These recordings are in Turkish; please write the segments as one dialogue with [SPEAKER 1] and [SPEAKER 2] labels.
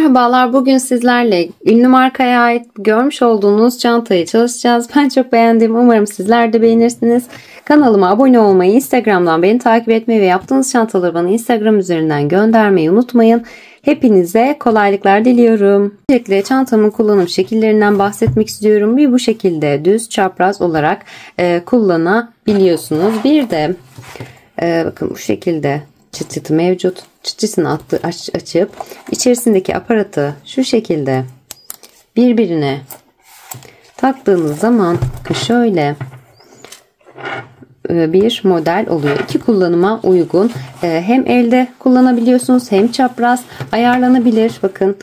[SPEAKER 1] Merhabalar, bugün sizlerle ünlü markaya ait görmüş olduğunuz çantayı çalışacağız. Ben çok beğendim. Umarım sizler de beğenirsiniz. Kanalıma abone olmayı, Instagram'dan beni takip etmeyi ve yaptığınız çantaları bana Instagram üzerinden göndermeyi unutmayın. Hepinize kolaylıklar diliyorum. Öncelikle çantamın kullanım şekillerinden bahsetmek istiyorum. Bir bu şekilde düz çapraz olarak kullanabiliyorsunuz. Bir de bakın bu şekilde çıt çıtı mevcut. Çıt çıtını açıp içerisindeki aparatı şu şekilde birbirine taktığınız zaman şöyle bir model oluyor. İki kullanıma uygun. Hem elde kullanabiliyorsunuz hem çapraz ayarlanabilir. Bakın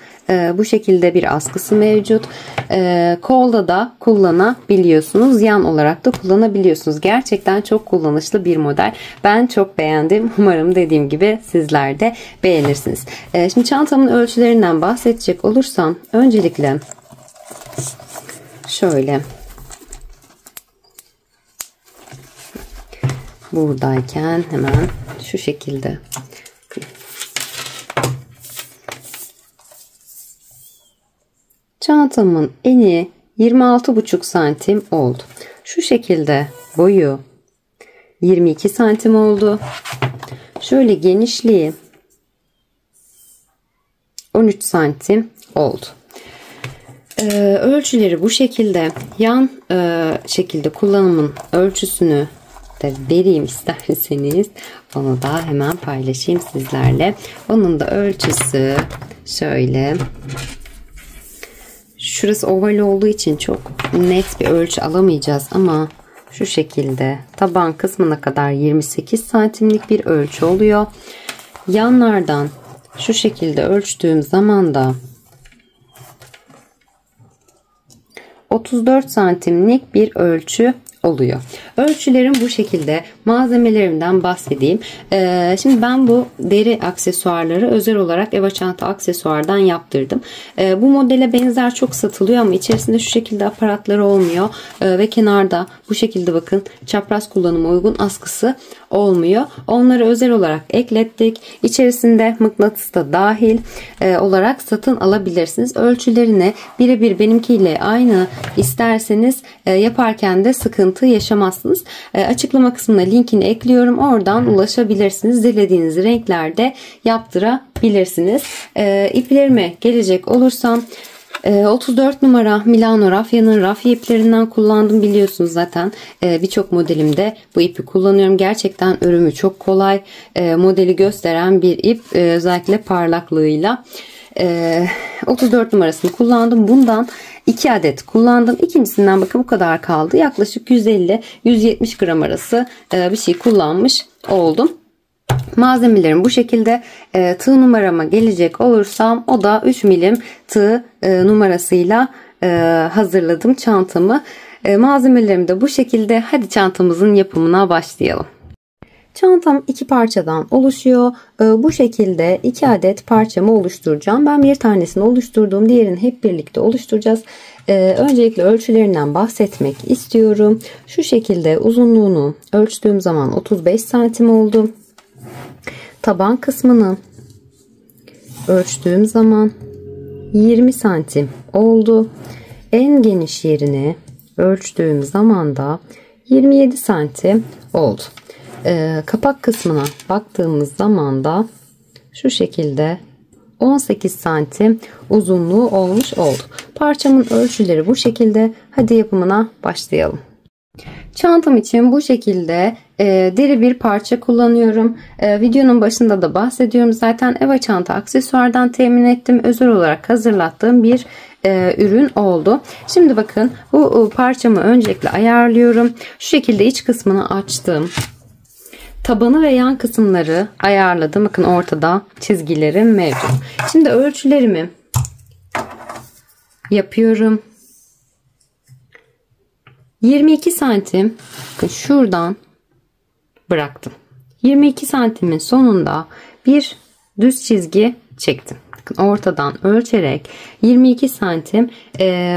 [SPEAKER 1] bu şekilde bir askısı mevcut. Kolda da kullanabiliyorsunuz. Yan olarak da kullanabiliyorsunuz. Gerçekten çok kullanışlı bir model. Ben çok beğendim. Umarım dediğim gibi sizler de beğenirsiniz. Şimdi çantamın ölçülerinden bahsedecek olursam öncelikle şöyle buradayken hemen şu şekilde çantamın eni 26,5 santim oldu. Şu şekilde boyu 22 santim oldu. Şöyle genişliği 13 santim oldu. Ölçüleri bu şekilde. Yan şekilde kullanımın ölçüsünü de vereyim isterseniz. Onu da hemen paylaşayım sizlerle. Onun da ölçüsü şöyle. Şurası oval olduğu için çok net bir ölçü alamayacağız ama şu şekilde taban kısmına kadar 28 santimlik bir ölçü oluyor. Yanlardan şu şekilde ölçtüğüm zaman da 34 santimlik bir ölçü oluyor. Ölçülerim bu şekilde. Malzemelerimden bahsedeyim. Şimdi ben bu deri aksesuarları özel olarak Eva Çanta Aksesuar'dan yaptırdım. Bu modele benzer çok satılıyor ama içerisinde şu şekilde aparatları olmuyor. Ve kenarda bu şekilde bakın çapraz kullanıma uygun askısı olmuyor. Onları özel olarak eklettik. İçerisinde mıknatıs da dahil olarak satın alabilirsiniz. Ölçülerini birebir benimkiyle aynı isterseniz yaparken de sıkıntı yaşamazsınız. Açıklama kısmına linkini ekliyorum. Oradan ulaşabilirsiniz. Dilediğiniz renklerde yaptırabilirsiniz. İplerime gelecek olursam 34 numara Milano Rafya'nın rafya iplerinden kullandım, biliyorsunuz zaten. Birçok modelimde bu ipi kullanıyorum. Gerçekten örümü çok kolay, modeli gösteren bir ip, özellikle parlaklığıyla. 34 numarasını kullandım. Bundan 2 adet kullandım. İkincisinden bakın bu kadar kaldı. Yaklaşık 150-170 gram arası bir şey kullanmış oldum. Malzemelerim bu şekilde. Tığ numarama gelecek olursam o da 3 milim tığ numarasıyla hazırladım çantamı. Malzemelerim de bu şekilde. Hadi çantamızın yapımına başlayalım. Çantam 2 parçadan oluşuyor. Bu şekilde 2 adet parçamı oluşturacağım. Ben bir tanesini oluşturduğum, diğerini hep birlikte oluşturacağız. Öncelikle ölçülerinden bahsetmek istiyorum. Şu şekilde uzunluğunu ölçtüğüm zaman 35 santim oldu. Taban kısmını ölçtüğüm zaman 20 santim oldu. En geniş yerini ölçtüğüm zaman da 27 santim oldu. Kapak kısmına baktığımız zaman da şu şekilde 18 santim uzunluğu olmuş oldu. Parçamın ölçüleri bu şekilde. Hadi yapımına başlayalım. Çantam için bu şekilde deri bir parça kullanıyorum. Videonun başında da bahsediyorum. Zaten Eva Çanta Aksesuar'dan temin ettim. Özel olarak hazırlattığım bir ürün oldu. Şimdi bakın bu parçamı öncelikle ayarlıyorum. Şu şekilde iç kısmını açtım. Tabanı ve yan kısımları ayarladım. Bakın ortada çizgilerim mevcut. Şimdi ölçülerimi yapıyorum. 22 santim bakın şuradan bıraktım. 22 santimin sonunda bir düz çizgi çektim. Bakın ortadan ölçerek 22 santim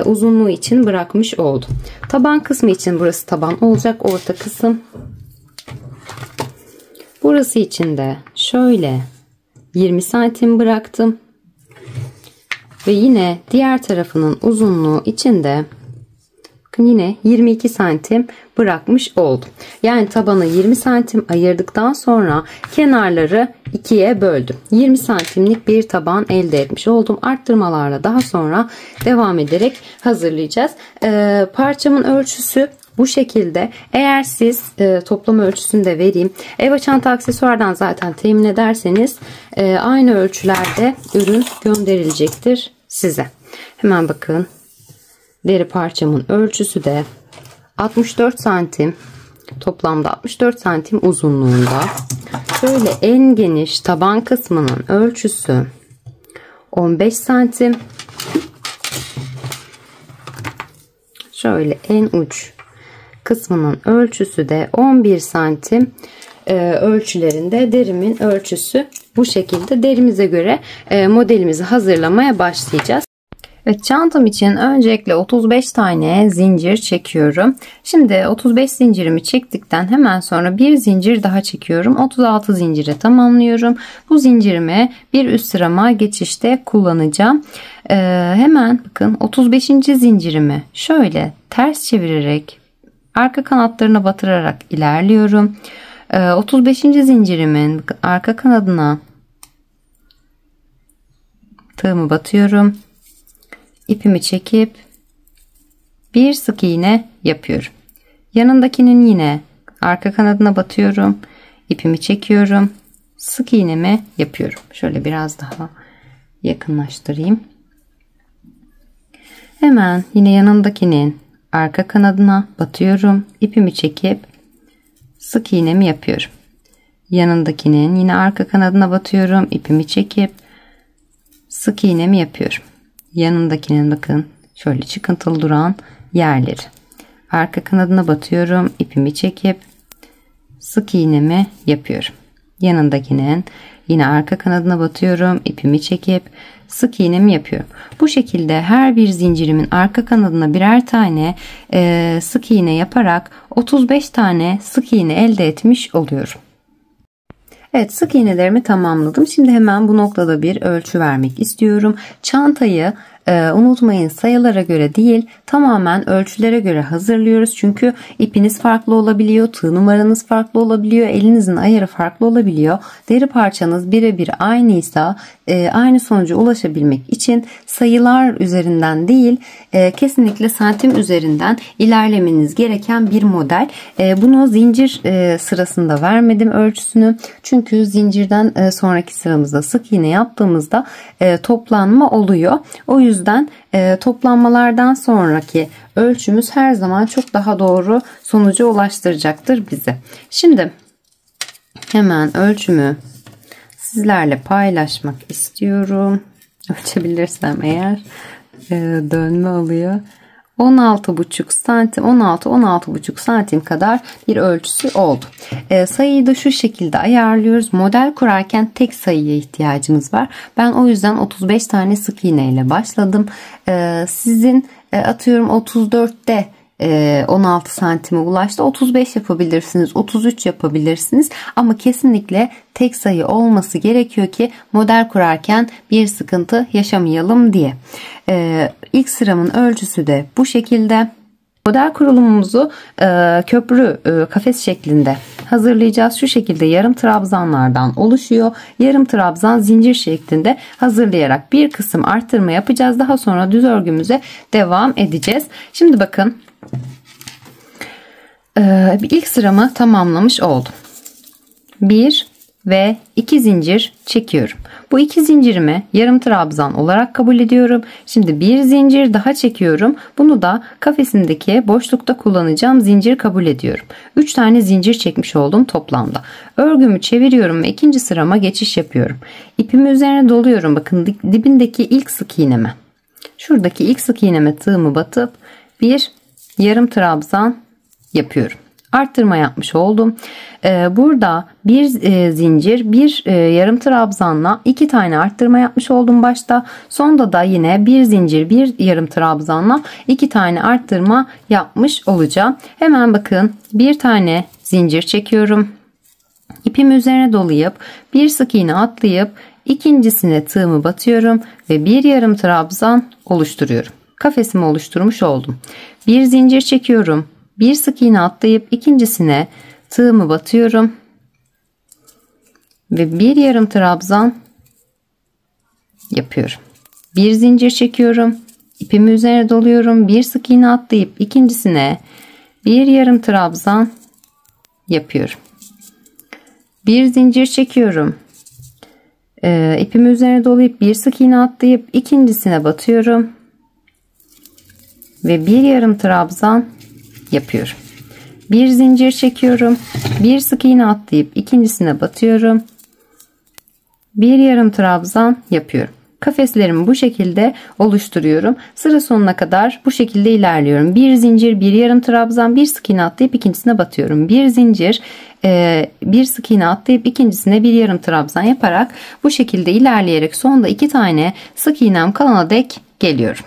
[SPEAKER 1] uzunluğu için bırakmış oldum. Taban kısmı için burası taban olacak, orta kısım. Burası için de şöyle 20 santim bıraktım. Ve yine diğer tarafının uzunluğu içinde yine 22 santim bırakmış oldum. Yani tabanı 20 santim ayırdıktan sonra kenarları ikiye böldüm. 20 santimlik bir taban elde etmiş oldum. Arttırmalarla daha sonra devam ederek hazırlayacağız. Parçamın ölçüsü bu şekilde. Eğer siz toplam ölçüsünü de vereyim. Eva çanta aksesuardan zaten temin ederseniz aynı ölçülerde ürün gönderilecektir size. Hemen bakın. Deri parçamın ölçüsü de 64 santim. Toplamda 64 santim uzunluğunda. Şöyle en geniş taban kısmının ölçüsü 15 santim. Şöyle en uç kısmının ölçüsü de 11 santim ölçülerinde. Derimin ölçüsü bu şekilde. Derimize göre modelimizi hazırlamaya başlayacağız. Evet, çantam için öncelikle 35 tane zincir çekiyorum. Şimdi 35 zincirimi çektikten hemen sonra bir zincir daha çekiyorum. 36 zincire tamamlıyorum. Bu zincirimi bir üst sırama geçişte kullanacağım. Hemen bakın 35. zincirimi şöyle ters çevirerek arka kanatlarına batırarak ilerliyorum. 35. zincirimin bakın, arka kanadına tığımı batıyorum. İpimi çekip bir sık iğne yapıyorum. Yanındakinin yine arka kanadına batıyorum. İpimi çekiyorum. Sık iğnemi yapıyorum. Şöyle biraz daha yakınlaştırayım. Hemen yine yanındakinin arka kanadına batıyorum. İpimi çekip sık iğnemi yapıyorum. Yanındakinin yine arka kanadına batıyorum. İpimi çekip sık iğnemi yapıyorum. Yanındakinin bakın şöyle çıkıntılı duran yerleri. Arka kanadına batıyorum. İpimi çekip sık iğnemi yapıyorum. Yanındakinin yine arka kanadına batıyorum. İpimi çekip sık iğnemi yapıyorum. Bu şekilde her bir zincirimin arka kanadına birer tane sık iğne yaparak 35 tane sık iğne elde etmiş oluyorum. Evet, sık iğnelerimi tamamladım. Şimdi hemen bu noktada bir ölçü vermek istiyorum. Çantayı unutmayın, sayılara göre değil, tamamen ölçülere göre hazırlıyoruz. Çünkü ipiniz farklı olabiliyor, tığ numaranız farklı olabiliyor, elinizin ayarı farklı olabiliyor. Deri parçanız birebir aynıysa aynı sonuca ulaşabilmek için sayılar üzerinden değil, kesinlikle santim üzerinden ilerlemeniz gereken bir model. Bunu zincir sırasında vermedim ölçüsünü. Çünkü zincirden sonraki sıramızda sık iğne yaptığımızda toplanma oluyor. O yüzden toplanmalardan sonraki ölçümüz her zaman çok daha doğru sonuca ulaştıracaktır bizi. Şimdi hemen ölçümü sizlerle paylaşmak istiyorum. Ölçebilirsem eğer, dönme oluyor. 16,5 santim, 16-16,5 santim kadar bir ölçüsü oldu. Sayıyı da şu şekilde ayarlıyoruz. Model kurarken tek sayıya ihtiyacımız var. Ben o yüzden 35 tane sık iğne ile başladım. Sizin atıyorum 34'te 16 santime ulaştı. 35 yapabilirsiniz, 33 yapabilirsiniz. Ama kesinlikle tek sayı olması gerekiyor ki model kurarken bir sıkıntı yaşamayalım diye. İlk sıramın ölçüsü de bu şekilde. Model kurulumumuzu köprü kafes şeklinde hazırlayacağız. Şu şekilde yarım trabzanlardan oluşuyor. Yarım trabzan zincir şeklinde hazırlayarak bir kısım arttırma yapacağız. Daha sonra düz örgümüze devam edeceğiz. Şimdi bakın, ilk sıramı tamamlamış oldum. 1 ve 2 zincir çekiyorum. Bu 2 zincirimi yarım trabzan olarak kabul ediyorum. Şimdi bir zincir daha çekiyorum. Bunu da kafesindeki boşlukta kullanacağım zincir kabul ediyorum. 3 tane zincir çekmiş oldum toplamda. Örgümü çeviriyorum ve ikinci sırama geçiş yapıyorum. İpimi üzerine doluyorum. Bakın dibindeki ilk sık iğneme. Şuradaki ilk sık iğneme tığımı batıp bir yarım trabzan yapıyorum. Arttırma yapmış oldum. Burada bir zincir, bir yarım trabzanla 2 tane arttırma yapmış oldum başta. Sonda da yine bir zincir, bir yarım trabzanla 2 tane arttırma yapmış olacağım. Hemen bakın, bir tane zincir çekiyorum. İpimi üzerine dolayıp bir sık iğne atlayıp İkincisine tığımı batıyorum ve bir yarım trabzan oluşturuyorum. Kafesimi oluşturmuş oldum. Bir zincir çekiyorum. Bir sık iğne atlayıp ikincisine tığımı batıyorum ve bir yarım trabzan yapıyorum. Bir zincir çekiyorum. İpimi üzerine doluyorum. Bir sık iğne atlayıp ikincisine bir yarım trabzan yapıyorum. Bir zincir çekiyorum. İpimi üzerine dolayıp bir sık iğne atlayıp ikincisine batıyorum ve bir yarım trabzan yapıyorum. Bir zincir çekiyorum. Bir sık iğne atlayıp ikincisine batıyorum. Bir yarım trabzan yapıyorum. Kafeslerimi bu şekilde oluşturuyorum. Sıra sonuna kadar bu şekilde ilerliyorum. Bir zincir, bir yarım trabzan, bir sık iğne atlayıp ikincisine batıyorum. Bir zincir, bir sık iğne atlayıp ikincisine bir yarım trabzan yaparak bu şekilde ilerleyerek sonunda 2 tane sık iğnem kalana dek geliyorum.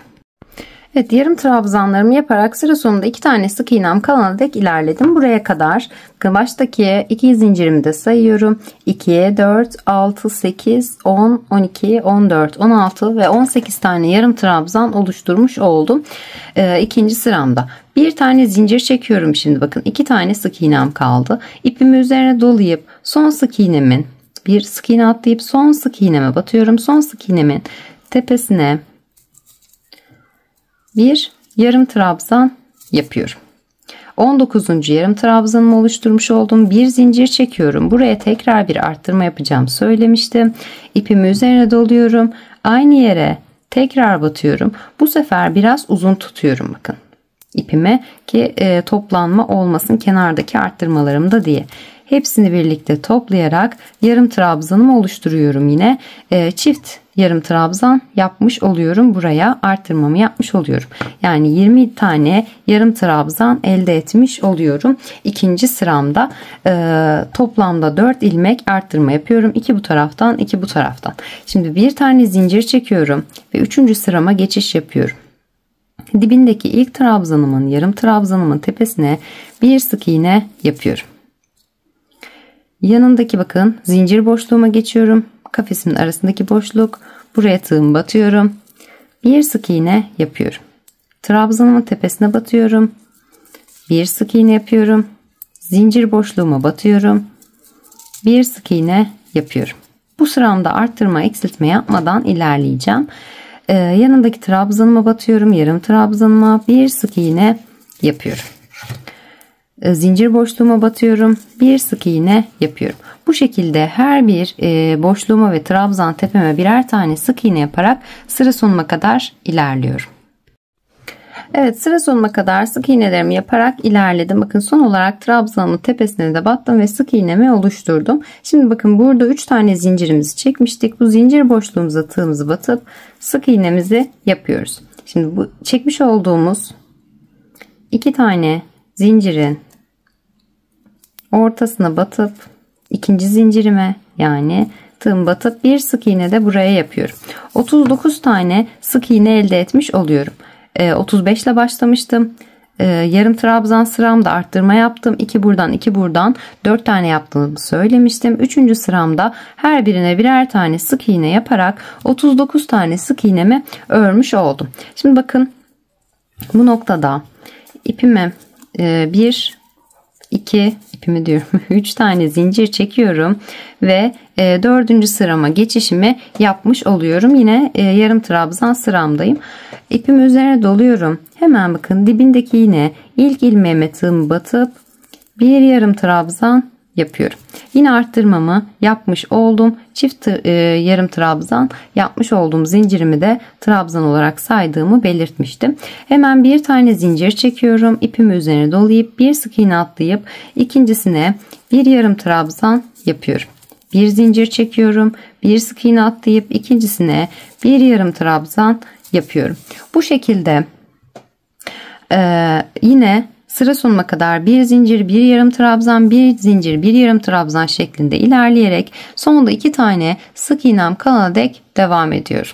[SPEAKER 1] Evet, yarım trabzanlarımı yaparak sıra sonunda 2 tane sık iğnem kalana dek ilerledim. Buraya kadar bakın, baştaki 2 zincirimi de sayıyorum. 2, 4, 6, 8, 10, 12, 14, 16 ve 18 tane yarım trabzan oluşturmuş oldum. İkinci sıramda bir tane zincir çekiyorum. Şimdi bakın 2 tane sık iğnem kaldı. İpimi üzerine dolayıp son sık iğnemin bir sık iğne atlayıp son sık iğneme batıyorum. Son sık iğnemin tepesine bir yarım trabzan yapıyorum. 19. yarım trabzanımı oluşturmuş oldum. Bir zincir çekiyorum. Buraya tekrar bir arttırma yapacağım söylemiştim. İpimi üzerine doluyorum. Aynı yere tekrar batıyorum. Bu sefer biraz uzun tutuyorum bakın ipime ki toplanma olmasın kenardaki arttırmalarımda diye. Hepsini birlikte toplayarak yarım trabzanımı oluşturuyorum yine. Çift yarım trabzan yapmış oluyorum. Buraya arttırmamı yapmış oluyorum. Yani 20 tane yarım trabzan elde etmiş oluyorum. İkinci sıramda toplamda 4 ilmek arttırma yapıyorum. 2 bu taraftan 2 bu taraftan. Şimdi bir tane zincir çekiyorum ve 3. sırama geçiş yapıyorum. Dibindeki ilk trabzanımın yarım trabzanımın tepesine bir sık iğne yapıyorum. Yanındaki bakın zincir boşluğuma geçiyorum. Kafesimin arasındaki boşluk. Buraya tığımı batıyorum. Bir sık iğne yapıyorum. Trabzanımın tepesine batıyorum. Bir sık iğne yapıyorum. Zincir boşluğuma batıyorum. Bir sık iğne yapıyorum. Bu sıramda arttırma eksiltme yapmadan ilerleyeceğim. Yanındaki trabzanıma batıyorum. Yarım trabzanıma bir sık iğne yapıyorum. Zincir boşluğuma batıyorum. Bir sık iğne yapıyorum. Bu şekilde her bir boşluğuma ve trabzan tepeme birer tane sık iğne yaparak sıra sonuna kadar ilerliyorum. Evet, sıra sonuna kadar sık iğnelerimi yaparak ilerledim. Bakın son olarak trabzanımın tepesine de battım ve sık iğnemi oluşturdum. Şimdi bakın burada 3 tane zincirimizi çekmiştik. Bu zincir boşluğumuza tığımızı batıp sık iğnemizi yapıyoruz. Şimdi bu çekmiş olduğumuz 2 tane zincirin ortasına batıp ikinci zincirime yani tığım batıp bir sık iğne de buraya yapıyorum. 39 tane sık iğne elde etmiş oluyorum. 35 ile başlamıştım. Yarım trabzan sıramda arttırma yaptım. 2 buradan 2 buradan 4 tane yaptığımı söylemiştim. 3. sıramda her birine birer tane sık iğne yaparak 39 tane sık iğnemi örmüş oldum. Şimdi bakın bu noktada ipime 1 2 ipimi diyorum 3 tane zincir çekiyorum ve 4. sırama geçişimi yapmış oluyorum. Yine yarım trabzan sıramdayım. İpimi üzerine doluyorum. Hemen bakın dibindeki yine ilk ilmeğime tığımı batıp bir yarım trabzan yapıyorum. Yine arttırmamı yapmış oldum. Çift yarım trabzan yapmış olduğum zincirimi de trabzan olarak saydığımı belirtmiştim. Hemen bir tane zincir çekiyorum. İpimi üzerine dolayıp bir sık iğne atlayıp ikincisine bir yarım trabzan yapıyorum. Bir zincir çekiyorum. Bir sık iğne atlayıp ikincisine bir yarım trabzan yapıyorum. Bu şekilde yine sıra sonuna kadar bir zincir, bir yarım trabzan, bir zincir, bir yarım trabzan şeklinde ilerleyerek sonunda 2 tane sık iğnem kalana dek devam ediyorum.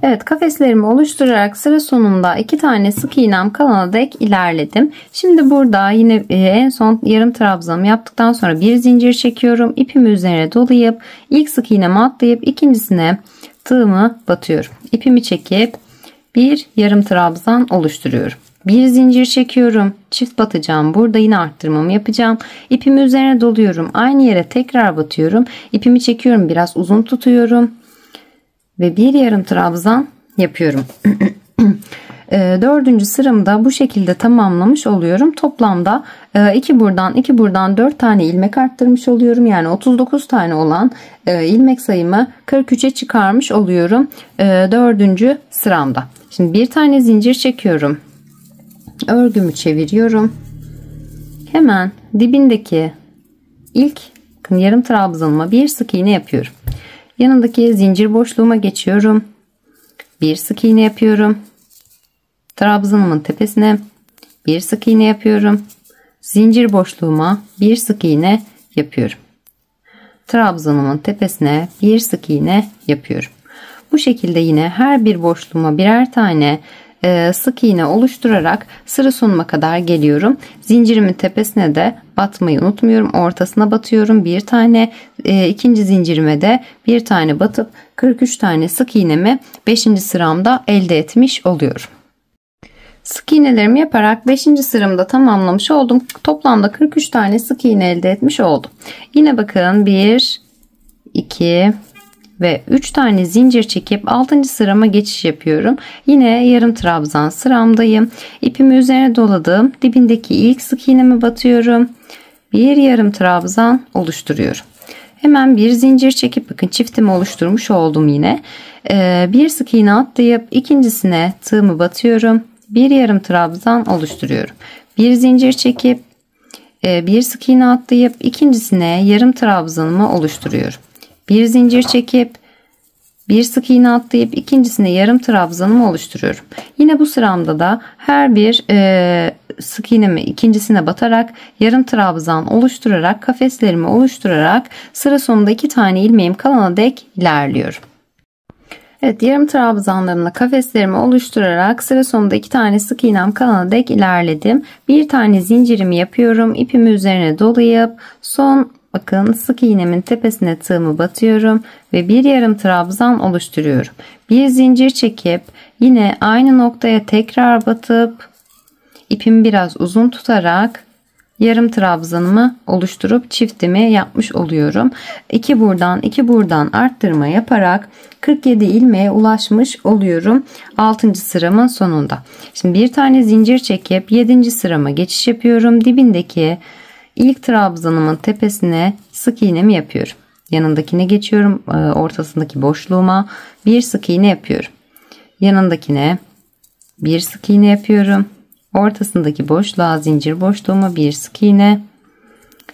[SPEAKER 1] Evet, kafeslerimi oluşturarak sıra sonunda 2 tane sık iğnem kalana dek ilerledim. Şimdi burada yine en son yarım trabzanımı yaptıktan sonra bir zincir çekiyorum. İpimi üzerine dolayıp ilk sık iğnemi atlayıp ikincisine tığımı batıyorum. İpimi çekip bir yarım trabzan oluşturuyorum. Bir zincir çekiyorum. Çift batacağım. Burada yine arttırmamı yapacağım. İpimi üzerine doluyorum. Aynı yere tekrar batıyorum. İpimi çekiyorum. Biraz uzun tutuyorum. Ve bir yarım trabzan yapıyorum. Dördüncü sıramda bu şekilde tamamlamış oluyorum. Toplamda 2 buradan 4 tane ilmek arttırmış oluyorum. Yani 39 tane olan ilmek sayımı 43'e çıkarmış oluyorum. Dördüncü sıramda. Şimdi bir tane zincir çekiyorum. Örgümü çeviriyorum. Hemen dibindeki ilk yarım trabzanıma bir sık iğne yapıyorum. Yanındaki zincir boşluğuma geçiyorum. Bir sık iğne yapıyorum. Trabzanımın tepesine bir sık iğne yapıyorum. Zincir boşluğuma bir sık iğne yapıyorum. Trabzanımın tepesine bir sık iğne yapıyorum. Bu şekilde yine her bir boşluğuma birer tane sık iğne oluşturarak sıra sonuna kadar geliyorum. Zincirimin tepesine de batmayı unutmuyorum. Ortasına batıyorum. Bir tane, ikinci zincirime de bir tane batıp 43 tane sık iğnemi 5. sıramda elde etmiş oluyorum. Sık iğnelerimi yaparak 5. sıramda tamamlamış oldum. Toplamda 43 tane sık iğne elde etmiş oldum. Yine bakın 1, 2 ve 3 tane zincir çekip 6. sırama geçiş yapıyorum. Yine yarım trabzan sıramdayım. İpimi üzerine doladım. Dibindeki ilk sık iğnemi batıyorum. Bir yarım trabzan oluşturuyorum. Hemen bir zincir çekip bakın çiftimi oluşturmuş oldum yine. Bir sık iğne atlayıp ikincisine tığımı batıyorum. Bir yarım trabzan oluşturuyorum. Bir zincir çekip bir sık iğne atlayıp ikincisine yarım trabzanımı oluşturuyorum. Bir zincir çekip bir sık iğne atlayıp ikincisine yarım trabzanımı oluşturuyorum. Yine bu sıramda da her bir sık iğnemi ikincisine batarak yarım trabzan oluşturarak kafeslerimi oluşturarak sıra sonunda 2 tane ilmeğim kalana dek ilerliyorum. Evet, yarım trabzanlarımla kafeslerimi oluşturarak sıra sonunda 2 tane sık iğnem kalana dek ilerledim. Bir tane zincirimi yapıyorum. İpimi üzerine dolayıp son bakın sık iğnemin tepesine tığımı batıyorum ve bir yarım trabzan oluşturuyorum. Bir zincir çekip yine aynı noktaya tekrar batıp ipimi biraz uzun tutarak yarım trabzanımı oluşturup çiftimi yapmış oluyorum. 2 buradan arttırma yaparak 47 ilmeğe ulaşmış oluyorum 6. sıramın sonunda. Şimdi bir tane zincir çekip 7. sırama geçiş yapıyorum. Dibindeki ilk trabzanımın tepesine sık iğnemi yapıyorum. Yanındakine geçiyorum. Ortasındaki boşluğuma bir sık iğne yapıyorum. Yanındakine bir sık iğne yapıyorum. Ortasındaki boşluğa zincir boşluğuma bir sık iğne,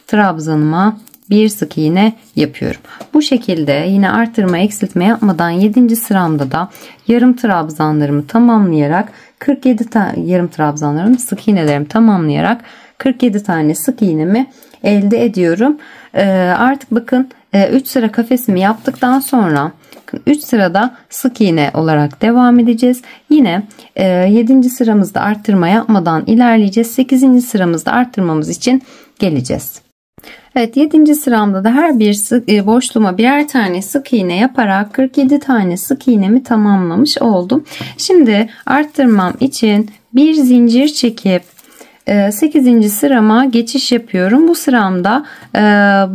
[SPEAKER 1] trabzanıma bir sık iğne yapıyorum. Bu şekilde yine artırma eksiltme yapmadan 7. sıramda da yarım trabzanlarımı tamamlayarak 47 tane yarım trabzanlarımı sık iğnelerimi tamamlayarak 47 tane sık iğnemi elde ediyorum. Artık bakın 3 sıra kafesimi yaptıktan sonra 3 sırada sık iğne olarak devam edeceğiz. Yine 7. sıramızda arttırma yapmadan ilerleyeceğiz. 8. sıramızda arttırmamız için geleceğiz. Evet, 7. sıramda da her bir boşluğuma birer tane sık iğne yaparak 47 tane sık iğnemi tamamlamış oldum. Şimdi arttırmam için bir zincir çekip 8. sırama geçiş yapıyorum. Bu sıramda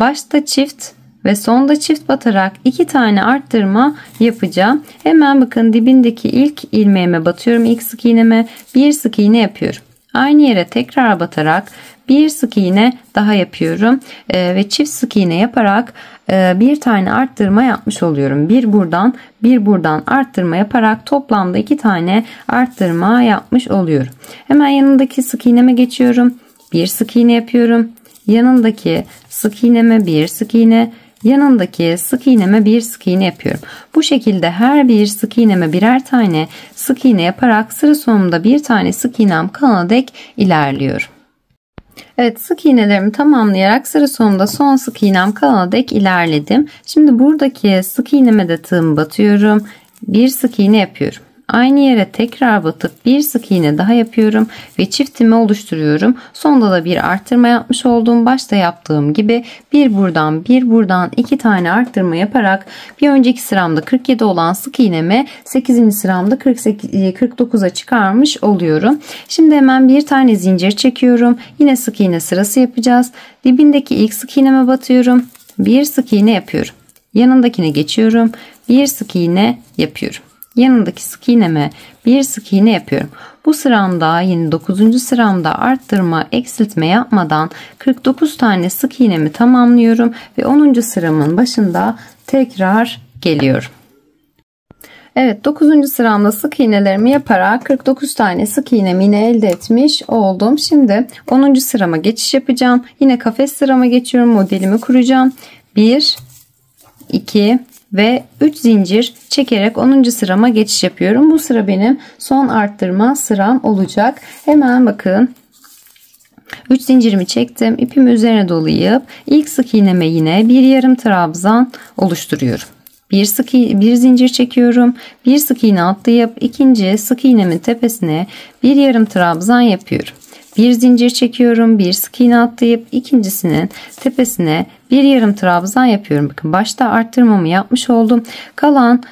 [SPEAKER 1] başta çift ve sonda çift batarak 2 tane arttırma yapacağım. Hemen bakın dibindeki ilk ilmeğime batıyorum. İlk sık iğneme bir sık iğne yapıyorum. Aynı yere tekrar batarak bir sık iğne daha yapıyorum. Ve çift sık iğne yaparak bir tane arttırma yapmış oluyorum. Bir buradan arttırma yaparak toplamda 2 tane arttırma yapmış oluyorum. Hemen yanındaki sık iğneme geçiyorum. Bir sık iğne yapıyorum. Yanındaki sık iğneme bir sık iğne, yanındaki sık iğneme bir sık iğne yapıyorum. Bu şekilde her bir sık iğneme birer tane sık iğne yaparak sıra sonunda bir tane sık iğnem kalana dek ilerliyorum. Evet, sık iğnelerimi tamamlayarak sıra sonunda son sık iğnem kalana dek ilerledim. Şimdi buradaki sık iğneme de tığımı batıyorum. Bir sık iğne yapıyorum. Aynı yere tekrar batıp bir sık iğne daha yapıyorum ve çiftimi oluşturuyorum. Sonda da bir arttırma yapmış olduğum, başta yaptığım gibi bir buradan 2 tane arttırma yaparak bir önceki sıramda 47 olan sık iğnemi 8. sıramda 49'a çıkarmış oluyorum. Şimdi hemen bir tane zincir çekiyorum. Yine sık iğne sırası yapacağız. Dibindeki ilk sık iğneme batıyorum. Bir sık iğne yapıyorum. Yanındakine geçiyorum. Bir sık iğne yapıyorum. Yanındaki sık iğneme bir sık iğne yapıyorum. Bu sıramda yine 9. sıramda arttırma, eksiltme yapmadan 49 tane sık iğnemi tamamlıyorum ve 10. sıramın başında tekrar geliyorum. Evet, 9. sıramda sık iğnelerimi yaparak 49 tane sık iğnemi yine elde etmiş oldum. Şimdi 10. sırama geçiş yapacağım. Yine kafes sırama geçiyorum. Modelimi kuracağım. 1, 2 ve 3 zincir çekerek 10. sırama geçiş yapıyorum. Bu sıra benim son arttırma sıram olacak. Hemen bakın. 3 zincirimi çektim. İpimi üzerine dolayıp ilk sık iğneme yine bir yarım trabzan oluşturuyorum. Bir zincir çekiyorum. Bir sık iğne atlayıp ikinci sık iğnemin tepesine bir yarım trabzan yapıyorum. Bir zincir çekiyorum. Bir sık iğne atlayıp ikincisinin tepesine bir yarım trabzan yapıyorum. Bakın başta arttırmamı yapmış oldum. Kalan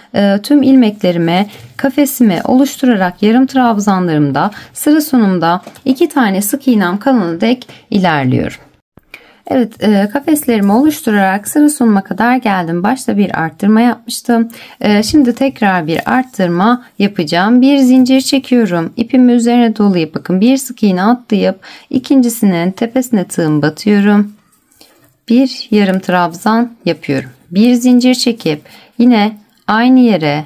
[SPEAKER 1] tüm ilmeklerime, kafesimi oluşturarak yarım trabzanlarımda sıra sonunda 2 tane sık iğnem kalana dek ilerliyorum. Evet, kafeslerimi oluşturarak sıra sonuna kadar geldim. Başta bir arttırma yapmıştım. Şimdi tekrar bir arttırma yapacağım. Bir zincir çekiyorum. İpimi üzerine dolayıp bakın bir sık iğne atlayıp ikincisinin tepesine tığım batıyorum. Bir yarım trabzan yapıyorum. Bir zincir çekip yine aynı yere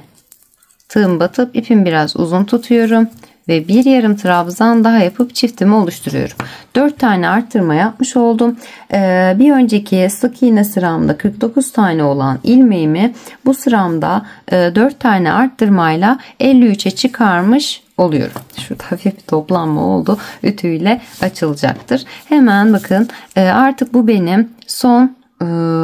[SPEAKER 1] tığım batıp ipimi biraz uzun tutuyorum. Ve bir yarım trabzan daha yapıp çiftimi oluşturuyorum. 4 tane arttırma yapmış oldum. Bir önceki sık iğne sıramda 49 tane olan ilmeğimi bu sıramda 4 tane arttırmayla 53'e çıkarmış oluyorum. Şurada hafif bir toplanma oldu. Ütüyle açılacaktır. Hemen bakın, artık bu benim son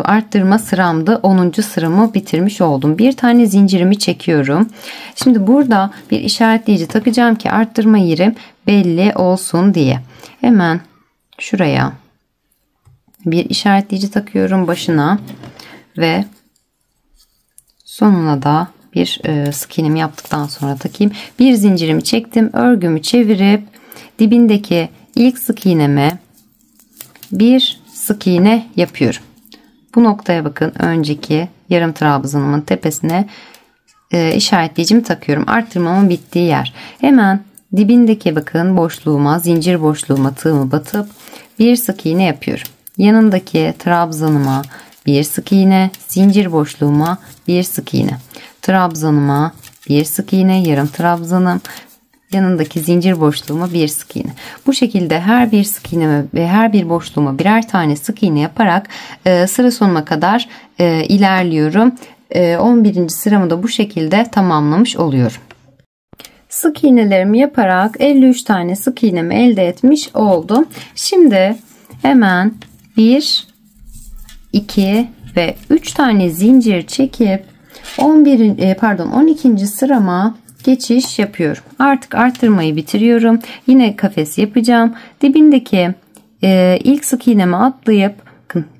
[SPEAKER 1] arttırma sıramdı. 10. sıramı bitirmiş oldum. Bir tane zincirimi çekiyorum. Şimdi burada bir işaretleyici takacağım ki arttırma yerim belli olsun diye. Hemen şuraya bir işaretleyici takıyorum başına ve sonuna da bir sık iğnemi yaptıktan sonra takayım. Bir zincirimi çektim. Örgümü çevirip dibindeki ilk sık iğneme bir sık iğne yapıyorum. Bu noktaya bakın, önceki yarım trabzanımın tepesine işaretleyicimi takıyorum. Arttırmamın bittiği yer. Hemen dibindeki bakın boşluğuma, zincir boşluğuma tığımı batıp bir sık iğne yapıyorum. Yanındaki trabzanıma bir sık iğne, zincir boşluğuma bir sık iğne. Trabzanıma bir sık iğne, yarım trabzanım, yanındaki zincir boşluğuma bir sık iğne. Bu şekilde her bir sık iğneme ve her bir boşluğuma birer tane sık iğne yaparak sıra sonuna kadar ilerliyorum. 11. sıramı da bu şekilde tamamlamış oluyorum. Sık iğnelerimi yaparak 53 tane sık iğnemi elde etmiş oldum. Şimdi hemen 1, 2 ve 3 tane zincir çekip 12. sırama geçiş yapıyorum. Artık arttırmayı bitiriyorum. Yine kafes yapacağım. Dibindeki ilk sık iğnemi atlayıp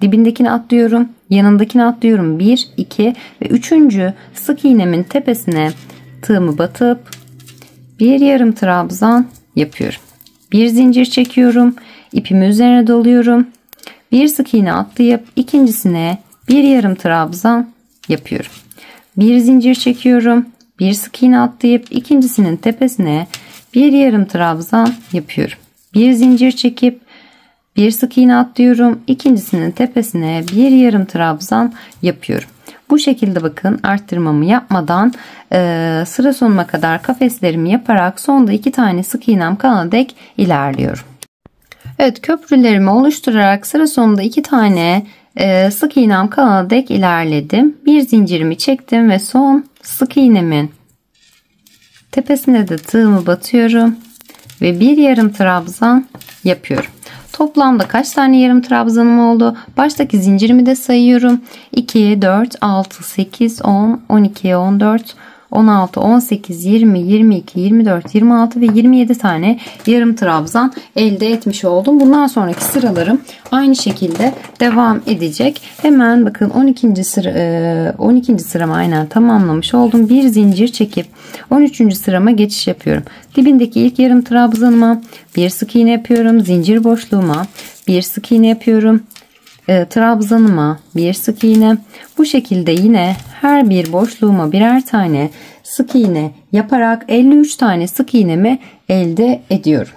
[SPEAKER 1] dibindekini atlıyorum. Yanındakini atlıyorum. 1, 2 ve 3. sık iğnemin tepesine tığımı batıp bir yarım trabzan yapıyorum. Bir zincir çekiyorum. İpimi üzerine doluyorum. Bir sık iğne atlayıp ikincisine bir yarım trabzan yapıyorum. Bir zincir çekiyorum. Bir sık iğne atlayıp ikincisinin tepesine bir yarım trabzan yapıyorum. Bir zincir çekip bir sık iğne atlıyorum. İkincisinin tepesine bir yarım trabzan yapıyorum. Bu şekilde bakın, arttırmamı yapmadan sıra sonuna kadar kafeslerimi yaparak sonda 2 tane sık iğnem kalana dek ilerliyorum. Evet, köprülerimi oluşturarak sıra sonunda 2 tane sık iğnem kalana dek ilerledim. Bir zincirimi çektim ve son sık iğnemin tepesine de tığımı batıyorum ve bir yarım trabzan yapıyorum. Toplamda kaç tane yarım trabzanım oldu? Baştaki zincirimi de sayıyorum. 2, 4, 6, 8, 10, 12, 14, 16, 18, 20, 22, 24, 26 ve 27 tane yarım trabzan elde etmiş oldum. Bundan sonraki sıralarım aynı şekilde devam edecek. Hemen bakın 12. sıramı aynen tamamlamış oldum. Bir zincir çekip 13. sırama geçiş yapıyorum. Dibindeki ilk yarım trabzanıma bir sık iğne yapıyorum. Zincir boşluğuma bir sık iğne yapıyorum. Trabzanıma bir sık iğne. Bu şekilde yine her bir boşluğuma birer tane sık iğne yaparak 53 tane sık iğnemi elde ediyorum.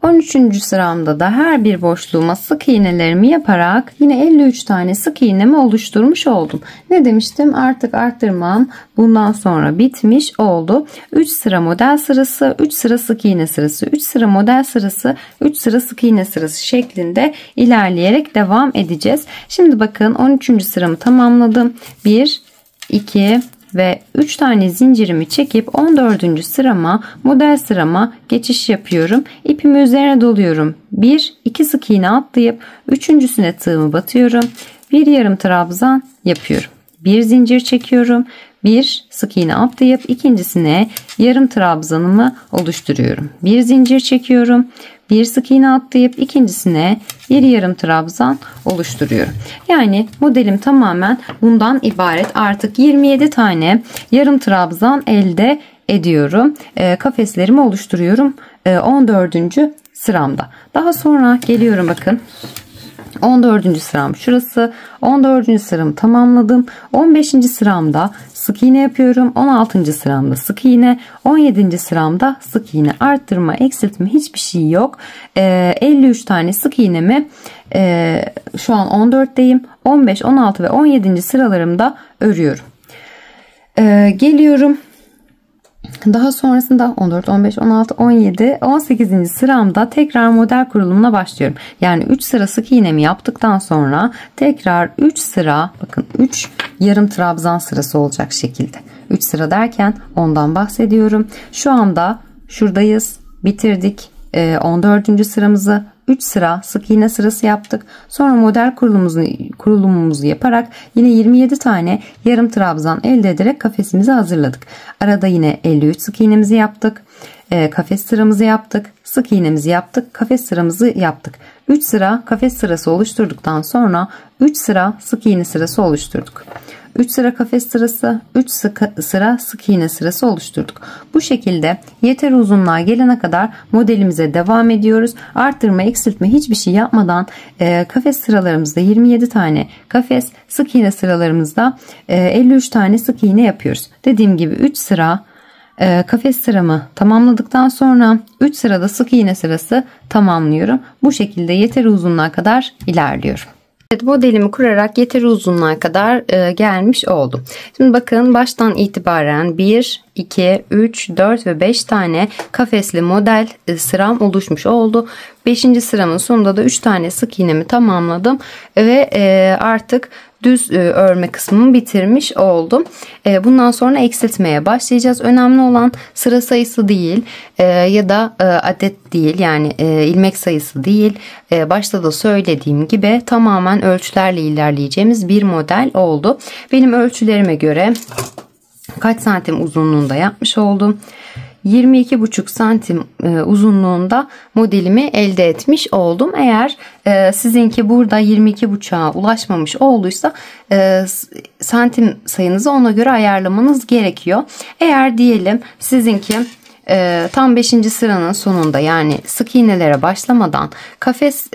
[SPEAKER 1] 13. sıramda da her bir boşluğuma sık iğnelerimi yaparak yine 53 tane sık iğnemi oluşturmuş oldum. Ne demiştim? Artık arttırmam bundan sonra bitmiş oldu. 3 sıra model sırası, 3 sıra sık iğne sırası, 3 sıra model sırası, 3 sıra sık iğne sırası şeklinde ilerleyerek devam edeceğiz. Şimdi bakın 13. sıramı tamamladım. 1, 2 ve 3 tane zincirimi çekip 14. sırama, model sırama geçiş yapıyorum. İpimi üzerine doluyorum. 1, 2 sık iğne atlayıp üçüncüsüne tığımı batıyorum. Bir yarım trabzan yapıyorum. Bir zincir çekiyorum. Bir sık iğne atlayıp ikincisine yarım trabzanımı oluşturuyorum. Bir zincir çekiyorum. Bir sık iğne atlayıp ikincisine bir yarım trabzan oluşturuyorum. Yani modelim tamamen bundan ibaret. Artık 27 tane yarım trabzan elde ediyorum. Kafeslerimi oluşturuyorum 14. sıramda. Daha sonra geliyorum bakın. 14. sıram şurası. 14. sıramı tamamladım. 15. sıramda sık iğne yapıyorum. 16. sıramda sık iğne. 17. sıramda sık iğne. Arttırma, eksiltme hiçbir şey yok. 53 tane sık iğnemi şu an 14'teyim. 15, 16 ve 17. sıralarımda örüyorum. Geliyorum. Daha sonrasında 14, 15, 16, 17, 18. sıramda tekrar model kurulumuna başlıyorum. Yani 3 sıra sık iğnemi yaptıktan sonra tekrar 3 sıra, bakın 3 yarım trabzan sırası olacak şekilde. 3 sıra derken ondan bahsediyorum. Şu anda şuradayız. Bitirdik 14. sıramızı. 3 sıra sık iğne sırası yaptık. Sonra model kurulumumuzu yaparak yine 27 tane yarım trabzan elde ederek kafesimizi hazırladık. Arada yine 53 sık iğnemizi yaptık. Kafes sıramızı yaptık. Sık iğnemizi yaptık. Kafes sıramızı yaptık. 3 sıra kafes sırası oluşturduktan sonra 3 sıra sık iğne sırası oluşturduk. 3 sıra kafes sırası, 3 sıra sık iğne sırası oluşturduk. Bu şekilde yeter uzunluğa gelene kadar modelimize devam ediyoruz. Arttırma, eksiltme hiçbir şey yapmadan kafes sıralarımızda 27 tane kafes, sık iğne sıralarımızda 53 tane sık iğne yapıyoruz. Dediğim gibi 3 sıra kafes sıramı tamamladıktan sonra 3 sırada sık iğne sırası tamamlıyorum. Bu şekilde yeteri uzunluğa kadar ilerliyorum. Evet, modelimi kurarak yeteri uzunluğa kadar gelmiş oldum. Şimdi bakın baştan itibaren 1, 2, 3, 4 ve 5 tane kafesli model sıram oluşmuş oldu. 5. sıramın sonunda da 3 tane sık iğnemi tamamladım ve artık düz örme kısmımı bitirmiş oldum. Bundan sonra eksiltmeye başlayacağız. Önemli olan sıra sayısı değil ya da adet değil, yani ilmek sayısı değil. Başta da söylediğim gibi tamamen ölçülerle ilerleyeceğimiz bir model oldu. Benim ölçülerime göre kaç santim uzunluğunda yapmış oldum? 22,5 santim uzunluğunda modelimi elde etmiş oldum. Eğer sizinki burada 22,5'a ulaşmamış olduysa santim sayınızı ona göre ayarlamanız gerekiyor. Eğer diyelim sizinki tam 5. sıranın sonunda, yani sık iğnelere başlamadan kafes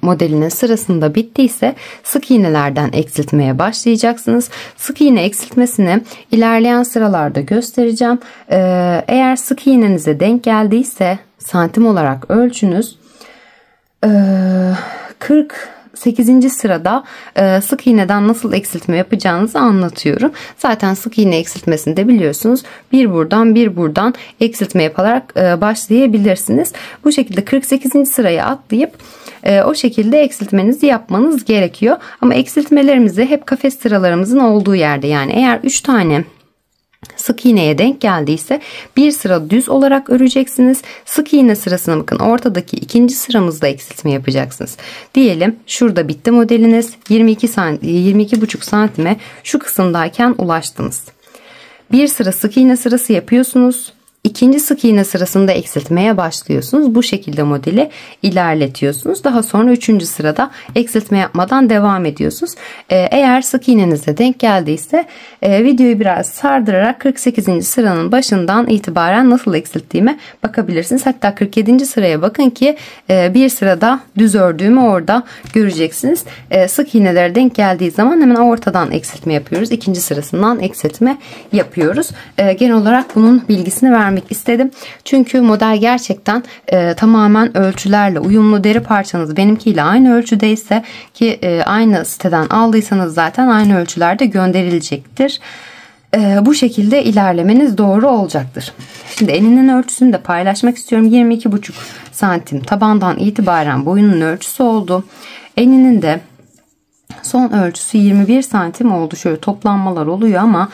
[SPEAKER 1] modelinin sırasında bittiyse sık iğnelerden eksiltmeye başlayacaksınız. Sık iğne eksiltmesini ilerleyen sıralarda göstereceğim. Eğer sık iğnenize denk geldiyse santim olarak ölçünüz. 48. sırada sık iğneden nasıl eksiltme yapacağınızı anlatıyorum. Zaten sık iğne eksiltmesini de biliyorsunuz. Bir buradan bir buradan eksiltme yaparak başlayabilirsiniz. Bu şekilde 48. sıraya atlayıp o şekilde eksiltmenizi yapmanız gerekiyor. Ama eksiltmelerimizi hep kafes sıralarımızın olduğu yerde, yani eğer 3 tane sık iğneye denk geldiyse bir sıra düz olarak öreceksiniz. Sık iğne sırasına bakın, ortadaki ikinci sıramızda eksiltme yapacaksınız. Diyelim şurada bitti modeliniz, 22,5 santime şu kısımdayken ulaştınız. Bir sıra sık iğne sırası yapıyorsunuz. İkinci sık iğne sırasında eksiltmeye başlıyorsunuz. Bu şekilde modeli ilerletiyorsunuz. Daha sonra üçüncü sırada eksiltme yapmadan devam ediyorsunuz. Eğer sık iğnenize denk geldiyse videoyu biraz sardırarak 48. sıranın başından itibaren nasıl eksilttiğime bakabilirsiniz. Hatta 47. sıraya bakın ki bir sırada düz ördüğümü orada göreceksiniz. Sık iğnelere denk geldiği zaman hemen ortadan eksiltme yapıyoruz. İkinci sırasından eksiltme yapıyoruz. Genel olarak bunun bilgisini vermek istedim. Çünkü model gerçekten tamamen ölçülerle uyumlu. Deri parçanız benimkiyle aynı ölçüdeyse ki aynı siteden aldıysanız zaten aynı ölçülerde gönderilecektir. Bu şekilde ilerlemeniz doğru olacaktır. Şimdi eninin ölçüsünü de paylaşmak istiyorum. 22,5 santim tabandan itibaren boyunun ölçüsü oldu. Eninin de son ölçüsü 21 santim oldu. Şöyle toplanmalar oluyor ama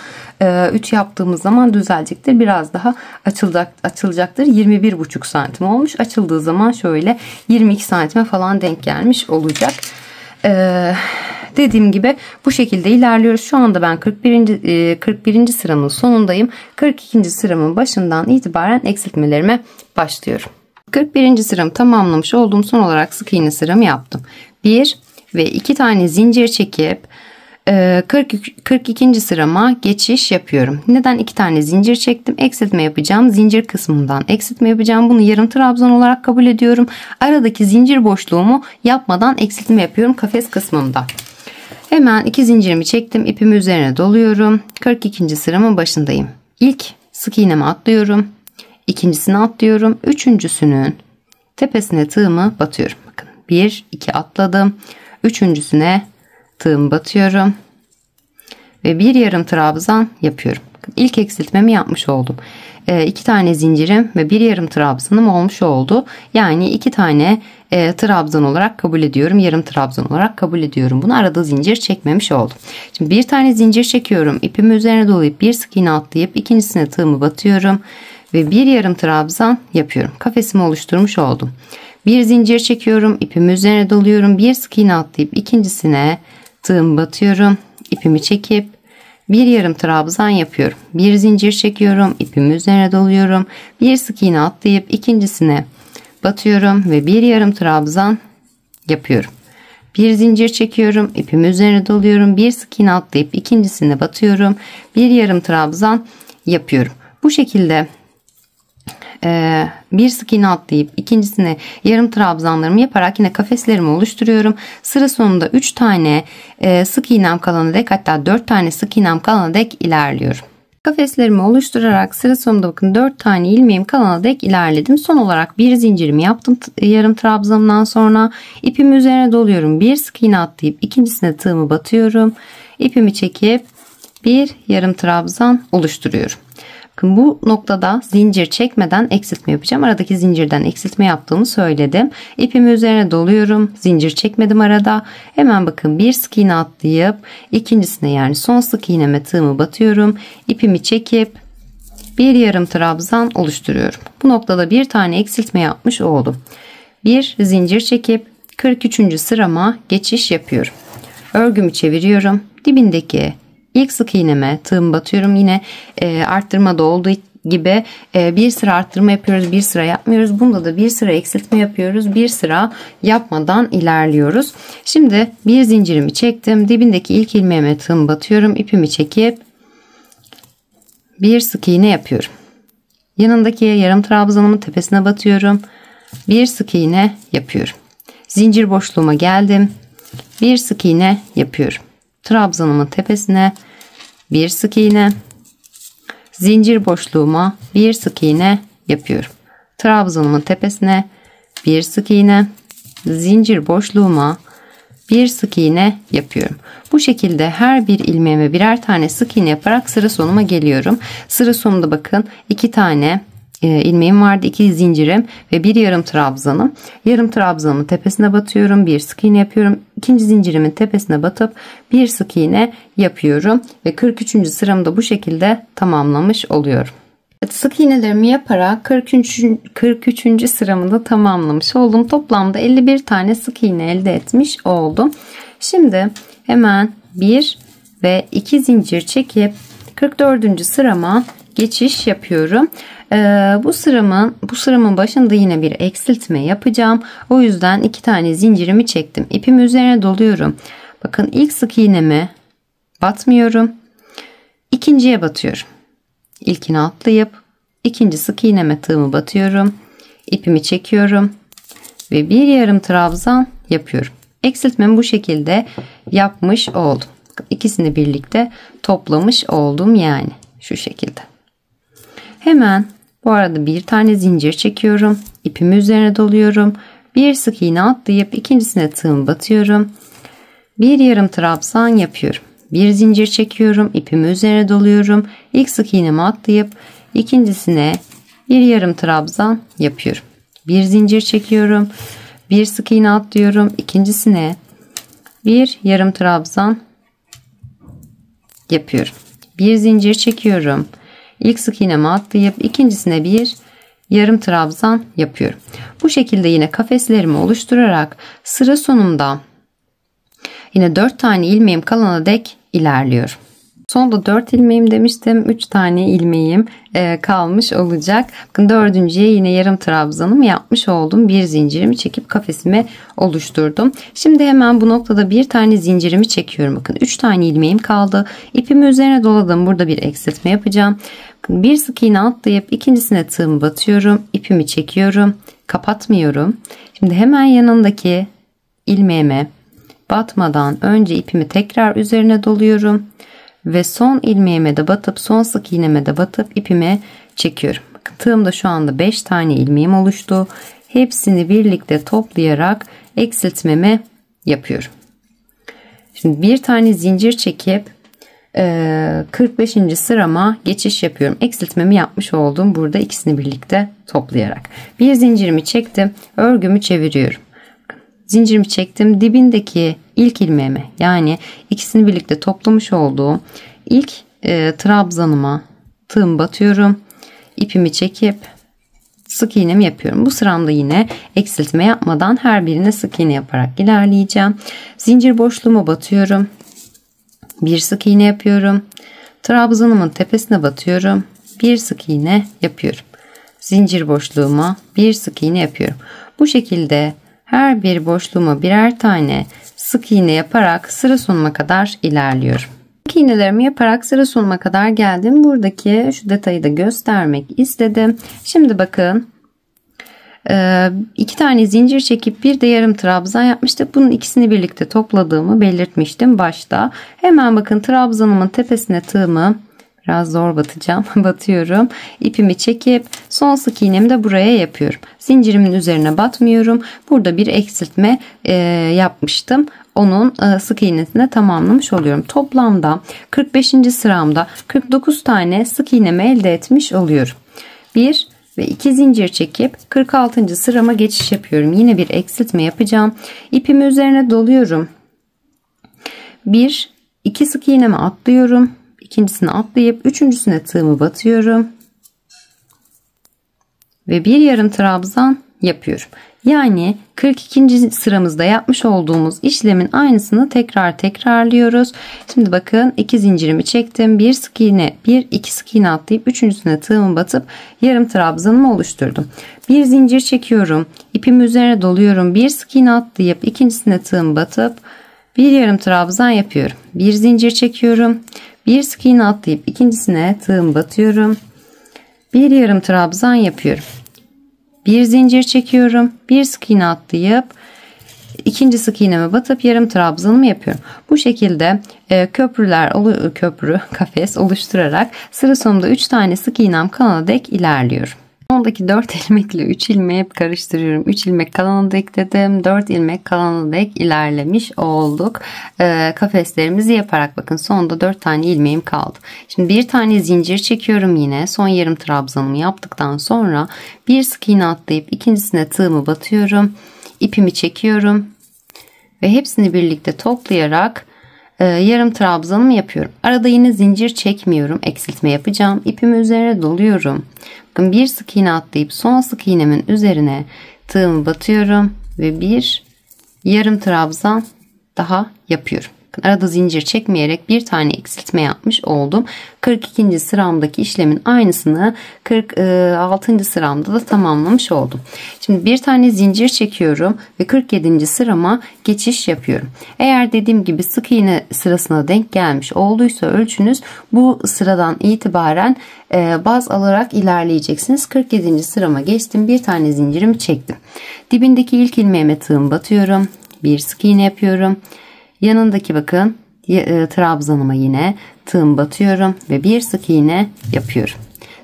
[SPEAKER 1] ütü yaptığımız zaman düzelecektir. Biraz daha açılacaktır. 21,5 santim olmuş. Açıldığı zaman şöyle 22 santime falan denk gelmiş olacak. Dediğim gibi bu şekilde ilerliyoruz. Şu anda ben 41. sıramın sonundayım. 42. sıramın başından itibaren eksiltmelerime başlıyorum. 41. sıramı tamamlamış olduğum son olarak sık iğne sıramı yaptım. 1 ve 2 tane zincir çekip 42. sırama geçiş yapıyorum. Neden 2 tane zincir çektim? Eksiltme yapacağım. Zincir kısmından eksiltme yapacağım. Bunu yarım trabzan olarak kabul ediyorum. Aradaki zincir boşluğumu yapmadan eksiltme yapıyorum kafes kısmında. Hemen 2 zincirimi çektim. İpimi üzerine doluyorum. 42. sıramın başındayım. İlk sık iğnemi atlıyorum. İkincisini atlıyorum. Üçüncüsünün tepesine tığımı batıyorum. Bakın 1, 2 atladım. Üçüncüsüne tığım batıyorum ve bir yarım trabzan yapıyorum. İlk eksiltmemi yapmış oldum. 2 tane zincirim ve bir yarım trabzanım olmuş oldu. Yani 2 tane trabzan olarak kabul ediyorum. Yarım trabzan olarak kabul ediyorum. Bunu arada zincir çekmemiş oldum. Şimdi bir tane zincir çekiyorum. İpimi üzerine dolayıp bir sık iğne atlayıp ikincisine tığımı batıyorum ve bir yarım trabzan yapıyorum. Kafesimi oluşturmuş oldum. Bir zincir çekiyorum, ipimi üzerine doluyorum, bir sık iğne atlayıp ikincisine tığım batıyorum, ipimi çekip bir yarım trabzan yapıyorum. Bir zincir çekiyorum, ipimi üzerine doluyorum, bir sık iğne atlayıp ikincisine batıyorum ve bir yarım trabzan yapıyorum. Bir zincir çekiyorum, ipimi üzerine doluyorum, bir sık iğne atlayıp ikincisine batıyorum, bir yarım trabzan yapıyorum. Bu şekilde bir sık iğne atlayıp ikincisine yarım trabzanlarımı yaparak yine kafeslerimi oluşturuyorum. Sıra sonunda 3 tane sık iğnem kalana dek, hatta 4 tane sık iğnem kalana dek ilerliyorum. Kafeslerimi oluşturarak sıra sonunda bakın 4 tane ilmeğim kalana dek ilerledim. Son olarak bir zincirimi yaptım yarım trabzanımdan sonra ipimi üzerine doluyorum. Bir sık iğne atlayıp ikincisine tığımı batıyorum. İpimi çekip bir yarım trabzan oluşturuyorum. Bu noktada zincir çekmeden eksiltme yapacağım. Aradaki zincirden eksiltme yaptığımı söyledim. İpimi üzerine doluyorum. Zincir çekmedim arada. Hemen bakın bir sık iğne atlayıp ikincisine, yani son sık iğneme tığımı batıyorum. İpimi çekip bir yarım trabzan oluşturuyorum. Bu noktada bir tane eksiltme yapmış oldum. Bir zincir çekip 43. sırama geçiş yapıyorum. Örgümü çeviriyorum. Dibindeki İlk sık iğneme tığım batıyorum. Yine arttırmada olduğu gibi bir sıra arttırma yapıyoruz, bir sıra yapmıyoruz. Bunda da bir sıra eksiltme yapıyoruz, bir sıra yapmadan ilerliyoruz. Şimdi bir zincirimi çektim. Dibindeki ilk ilmeğime tığım batıyorum. İpimi çekip bir sık iğne yapıyorum. Yanındaki yarım trabzanımın tepesine batıyorum. Bir sık iğne yapıyorum. Zincir boşluğuma geldim. Bir sık iğne yapıyorum. Trabzanımın tepesine bir sık iğne, zincir boşluğuma bir sık iğne yapıyorum. Trabzanımın tepesine bir sık iğne, zincir boşluğuma bir sık iğne yapıyorum. Bu şekilde her bir ilmeğime birer tane sık iğne yaparak sıra sonuma geliyorum. Sıra sonunda bakın 2 tane ilmeğim vardı, 2 zincirim ve bir yarım trabzanım. Yarım trabzanımın tepesine batıyorum, bir sık iğne yapıyorum. İkinci zincirimin tepesine batıp bir sık iğne yapıyorum ve 43. sıramı da bu şekilde tamamlamış oluyorum. Evet, sık iğnelerimi yaparak 43. sıramı da tamamlamış oldum. Toplamda 51 tane sık iğne elde etmiş oldum. Şimdi hemen 1 ve 2 zincir çekip 44. sırama geçiş yapıyorum. Bu sıramın başında yine bir eksiltme yapacağım. O yüzden 2 tane zincirimi çektim. İpimi üzerine doluyorum. Bakın ilk sık iğneme batmıyorum. İkinciye batıyorum. İlkini atlayıp ikinci sık iğneme tığımı batıyorum. İpimi çekiyorum ve bir yarım trabzan yapıyorum. Eksiltmemi bu şekilde yapmış oldum. İkisini birlikte toplamış oldum yani şu şekilde. Hemen bu arada bir tane zincir çekiyorum. İpimi üzerine doluyorum. Bir sık iğne atlayıp ikincisine tığımı batıyorum. Bir yarım trabzan yapıyorum. Bir zincir çekiyorum. İpimi üzerine doluyorum. İlk sık iğnemi atlayıp ikincisine bir yarım trabzan yapıyorum. Bir zincir çekiyorum. Bir sık iğne atlıyorum. İkincisine bir yarım trabzan yapıyorum. Bir zincir çekiyorum. İlk sık iğnemi atlayıp ikincisine bir yarım trabzan yapıyorum. Bu şekilde yine kafeslerimi oluşturarak sıra sonunda yine 4 tane ilmeğim kalana dek ilerliyorum. Sonda 4 ilmeğim demiştim. 3 tane ilmeğim kalmış olacak. Bakın dördüncüye yine yarım trabzanımı yapmış oldum. Bir zincirimi çekip kafesimi oluşturdum. Şimdi hemen bu noktada bir tane zincirimi çekiyorum. Bakın 3 tane ilmeğim kaldı. İpimi üzerine doladım. Burada bir eksiltme yapacağım. Bakın bir sık iğne atlayıp ikincisine tığımı batıyorum. İpimi çekiyorum. Kapatmıyorum. Şimdi hemen yanındaki ilmeğime batmadan önce ipimi tekrar üzerine doluyorum. Ve son ilmeğime de batıp son sık iğneme de batıp ipimi çekiyorum. Bakın tığımda şu anda 5 tane ilmeğim oluştu. Hepsini birlikte toplayarak eksiltmemi yapıyorum. Şimdi bir tane zincir çekip 45. sırama geçiş yapıyorum. Eksiltmemi yapmış oldum. Burada ikisini birlikte toplayarak. Bir zincirimi çektim. Örgümü çeviriyorum. Zincirimi çektim. Dibindeki ilk ilmeğime yani ikisini birlikte toplamış olduğum ilk trabzanıma tığım batıyorum. İpimi çekip sık iğnemi yapıyorum. Bu sıramda yine eksiltme yapmadan her birine sık iğne yaparak ilerleyeceğim. Zincir boşluğuma batıyorum. Bir sık iğne yapıyorum. Trabzanımın tepesine batıyorum. Bir sık iğne yapıyorum. Zincir boşluğuma bir sık iğne yapıyorum. Bu şekilde her bir boşluğuma birer tane sık iğne yaparak sıra sonuna kadar ilerliyorum. Sık iğnelerimi yaparak sıra sonuna kadar geldim. Buradaki şu detayı da göstermek istedim. Şimdi bakın 2 tane zincir çekip bir de yarım trabzan yapmıştık. Bunun ikisini birlikte topladığımı belirtmiştim başta. Hemen bakın trabzanımın tepesine tığımı biraz zor batacağım. Batıyorum. İpimi çekip son sık iğnemi de buraya yapıyorum. Zincirimin üzerine batmıyorum. Burada bir eksiltme yapmıştım. Onun sık iğnesini tamamlamış oluyorum. Toplamda 45. sıramda 49 tane sık iğnemi elde etmiş oluyorum. 1 ve 2 zincir çekip 46. sırama geçiş yapıyorum. Yine bir eksiltme yapacağım. İpimi üzerine doluyorum. 1 2 sık iğnemi atlıyorum. İkincisini atlayıp üçüncüsüne tığımı batıyorum. Ve bir yarım trabzan yapıyorum. Yani 42. sıramızda yapmış olduğumuz işlemin aynısını tekrarlıyoruz. Şimdi bakın 2 zincirimi çektim. 1 sık iğne, 2 sık iğne atlayıp üçüncüsüne tığımı batıp yarım trabzanımı oluşturdum. Bir zincir çekiyorum. İpimi üzerine doluyorum. 1 sık iğne atlayıp ikincisine tığımı batıp bir yarım trabzan yapıyorum. Bir zincir çekiyorum. Bir sık iğne atlayıp ikincisine tığımı batıyorum. Bir yarım trabzan yapıyorum. Bir zincir çekiyorum. Bir sık iğne atlayıp ikinci sık iğneme batıp yarım trabzanımı yapıyorum. Bu şekilde kafes oluşturarak sıra sonunda 3 tane sık iğnem kalana dek ilerliyorum. sondaki 4 ilmekle 3 ilmeği hep karıştırıyorum. 3 ilmek kalana dek dedim. 4 ilmek kalana dek ilerlemiş olduk. Kafeslerimizi yaparak bakın sonunda 4 tane ilmeğim kaldı. Şimdi bir tane zincir çekiyorum yine. Son yarım trabzanımı yaptıktan sonra bir sık iğne atlayıp ikincisine tığımı batıyorum. İpimi çekiyorum ve hepsini birlikte toplayarak yarım trabzanımı yapıyorum. Arada yine zincir çekmiyorum. Eksiltme yapacağım. İpimi üzerine doluyorum. Bakın bir sık iğne atlayıp son sık iğnemin üzerine tığımı batıyorum ve bir yarım trabzan daha yapıyorum. Arada zincir çekmeyerek bir tane eksiltme yapmış oldum. 42. sıramdaki işlemin aynısını 46. sıramda da tamamlamış oldum. Şimdi bir tane zincir çekiyorum ve 47. sırama geçiş yapıyorum. Eğer dediğim gibi sık iğne sırasına denk gelmiş olduysa ölçünüz, bu sıradan itibaren baz alarak ilerleyeceksiniz. 47. sırama geçtim. Bir tane zincirimi çektim. Dibindeki ilk ilmeğime tığım batıyorum. Bir sık iğne yapıyorum. Yanındaki bakın trabzanıma yine tığım batıyorum ve bir sık iğne yapıyorum.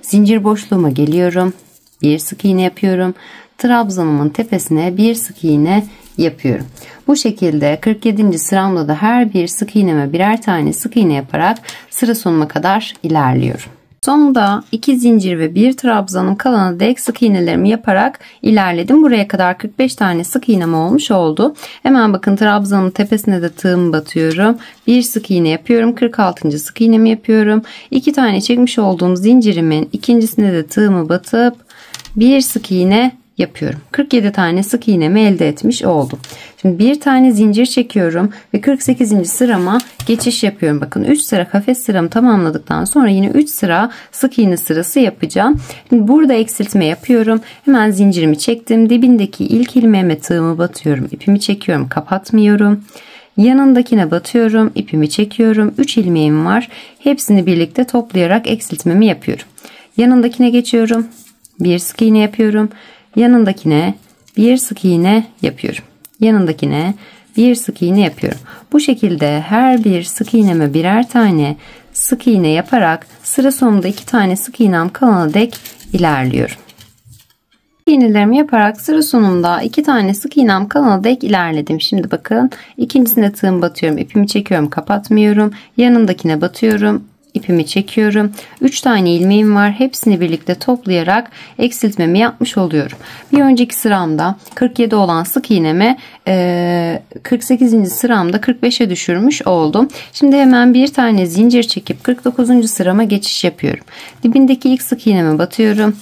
[SPEAKER 1] Zincir boşluğuma geliyorum. Bir sık iğne yapıyorum. Trabzanımın tepesine bir sık iğne yapıyorum. Bu şekilde 47. sıramda da her bir sık iğneme birer tane sık iğne yaparak sıra sonuna kadar ilerliyorum. Sonunda 2 zincir ve 1 trabzanım kalana dek sık iğnelerimi yaparak ilerledim. Buraya kadar 45 tane sık iğnem olmuş oldu. Hemen bakın trabzanın tepesine de tığımı batıyorum. Bir sık iğne yapıyorum. 46. sık iğnemi yapıyorum. 2 tane çekmiş olduğum zincirimin ikincisine de tığımı batıp bir sık iğne yapıyorum. 47 tane sık iğnemi elde etmiş oldum. Şimdi bir tane zincir çekiyorum ve 48. sırama geçiş yapıyorum. Bakın 3 sıra kafes sıramı tamamladıktan sonra yine 3 sıra sık iğne sırası yapacağım. Şimdi burada eksiltme yapıyorum. Hemen zincirimi çektim. Dibindeki ilk ilmeğime tığımı batıyorum. İpimi çekiyorum. Kapatmıyorum. Yanındakine batıyorum. İpimi çekiyorum. 3 ilmeğim var. Hepsini birlikte toplayarak eksiltmemi yapıyorum. Yanındakine geçiyorum. Bir sık iğne yapıyorum. Yanındakine bir sık iğne yapıyorum. Yanındakine bir sık iğne yapıyorum. Bu şekilde her bir sık iğneme birer tane sık iğne yaparak sıra sonunda 2 tane sık iğnem kalana dek ilerliyorum. İğnelerimi yaparak sıra sonunda 2 tane sık iğnem kalana dek ilerledim. Şimdi bakın ikincisine tığım batıyorum. İpimi çekiyorum. Kapatmıyorum. Yanındakine batıyorum. İpimi çekiyorum. 3 tane ilmeğim var. Hepsini birlikte toplayarak eksiltmemi yapmış oluyorum. Bir önceki sıramda 47 olan sık iğnemi 48. sıramda 45'e düşürmüş oldum. Şimdi hemen bir tane zincir çekip 49. sırama geçiş yapıyorum. Dibindeki ilk sık iğneme batıyorum.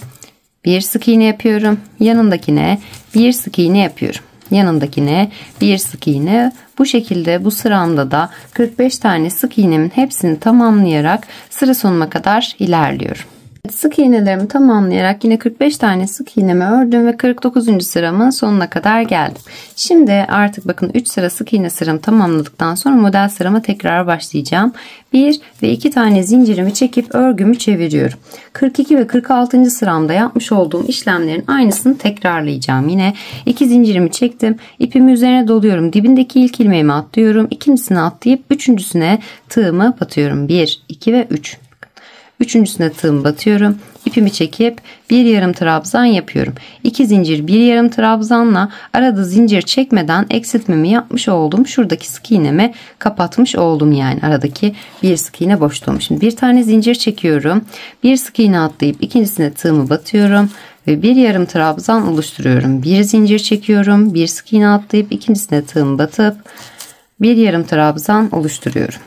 [SPEAKER 1] Bir sık iğne yapıyorum. Yanındakine bir sık iğne yapıyorum. Yanındakine bir sık iğne. Bu şekilde bu sıramda da 45 tane sık iğnemin hepsini tamamlayarak sıra sonuna kadar ilerliyorum. Sık iğnelerimi tamamlayarak yine 45 tane sık iğnemi ördüm ve 49. sıramın sonuna kadar geldim. Şimdi artık bakın 3 sıra sık iğne sıramı tamamladıktan sonra model sırama tekrar başlayacağım. 1 ve 2 tane zincirimi çekip örgümü çeviriyorum. 42 ve 46. sıramda yapmış olduğum işlemlerin aynısını tekrarlayacağım. Yine 2 zincirimi çektim. İpimi üzerine doluyorum. Dibindeki ilk ilmeğimi atlıyorum. İkincisini atlayıp üçüncüsüne tığımı batıyorum. 1, 2 ve 3. Üçüncüsüne tığım batıyorum. İpimi çekip bir yarım trabzan yapıyorum. 2 zincir bir yarım trabzanla arada zincir çekmeden eksiltmemi yapmış oldum. Şuradaki sık iğnemi kapatmış oldum, yani aradaki bir sık iğne boşluğum. Şimdi bir tane zincir çekiyorum. Bir sık iğne atlayıp ikincisine tığımı batıyorum ve bir yarım trabzan oluşturuyorum. Bir zincir çekiyorum. Bir sık iğne atlayıp ikincisine tığımı batıp bir yarım trabzan oluşturuyorum.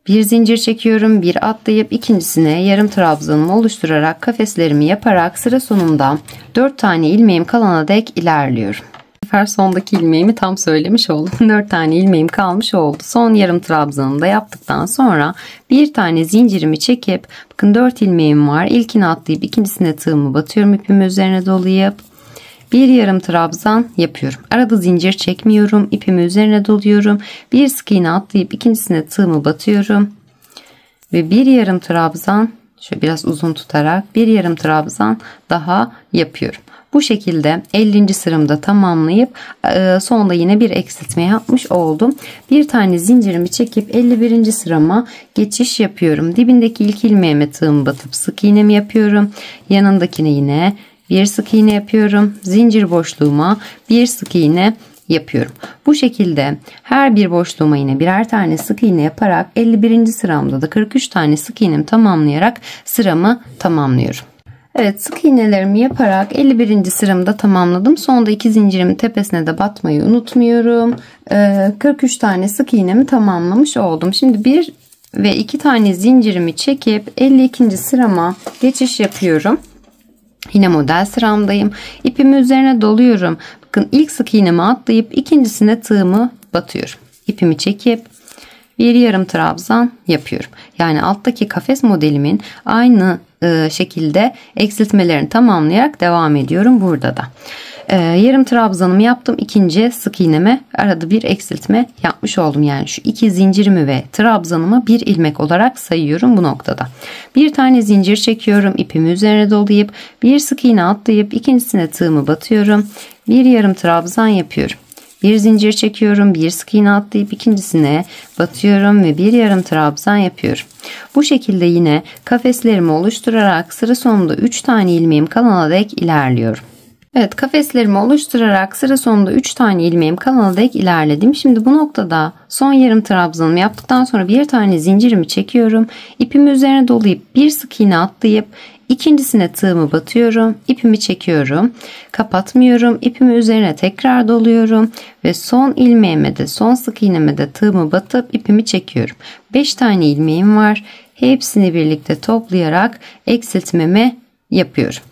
[SPEAKER 1] Bir zincir çekiyorum, bir atlayıp ikincisine yarım trabzanımı oluşturarak kafeslerimi yaparak sıra sonunda 4 tane ilmeğim kalana dek ilerliyorum. Bu sefer sondaki ilmeğimi tam söylemiş oldum. 4 tane ilmeğim kalmış oldu. Son yarım trabzanımı da yaptıktan sonra bir tane zincirimi çekip bakın 4 ilmeğim var. İlkini atlayıp ikincisine tığımı batıyorum, ipimi üzerine dolayıp bir yarım trabzan yapıyorum. Arada zincir çekmiyorum. İpimi üzerine doluyorum. Bir sık iğne atlayıp ikincisine tığımı batıyorum. Ve bir yarım trabzan şöyle biraz uzun tutarak bir yarım trabzan daha yapıyorum. Bu şekilde 50. sıramda tamamlayıp sonda yine bir eksiltme yapmış oldum. Bir tane zincirimi çekip 51. sırama geçiş yapıyorum. Dibindeki ilk ilmeğime tığımı batıp sık iğnemi yapıyorum. Yanındakine yine bir sık iğne yapıyorum. Zincir boşluğuma bir sık iğne yapıyorum. Bu şekilde her bir boşluğuma yine birer tane sık iğne yaparak 51. sıramda da 43 tane sık iğnemi tamamlayarak sıramı tamamlıyorum. Evet, sık iğnelerimi yaparak 51. sıramda tamamladım. Sonda 2 zincirimin tepesine de batmayı unutmuyorum. 43 tane sık iğnemi tamamlamış oldum. Şimdi 1 ve 2 tane zincirimi çekip 52. sırama geçiş yapıyorum. Yine model sıramdayım. İpimi üzerine doluyorum. Bakın ilk sık iğnemi atlayıp ikincisine tığımı batıyorum. İpimi çekip bir yarım trabzan yapıyorum. Yani alttaki kafes modelimin aynı şekilde eksiltmelerini tamamlayarak devam ediyorum burada da. Yarım trabzanımı yaptım. İkinci sık iğneme arada bir eksiltme yapmış oldum. Yani şu iki zincirimi ve trabzanımı bir ilmek olarak sayıyorum bu noktada. Bir tane zincir çekiyorum. İpimi üzerine dolayıp bir sık iğne atlayıp ikincisine tığımı batıyorum. Bir yarım trabzan yapıyorum. Bir zincir çekiyorum, bir sık iğne atlayıp ikincisine batıyorum ve bir yarım trabzan yapıyorum. Bu şekilde yine kafeslerimi oluşturarak sıra sonunda 3 tane ilmeğim kalana dek ilerliyorum. Evet, kafeslerimi oluşturarak sıra sonunda 3 tane ilmeğim kalana dek ilerledim. Şimdi bu noktada son yarım trabzanımı yaptıktan sonra bir tane zincirimi çekiyorum. İpimi üzerine dolayıp bir sık iğne atlayıp İkincisine tığımı batıyorum, ipimi çekiyorum, kapatmıyorum, ipimi üzerine tekrar doluyorum ve son ilmeğime de son sık iğneme de tığımı batıp ipimi çekiyorum. 5 tane ilmeğim var. Hepsini birlikte toplayarak eksiltmemi yapıyorum.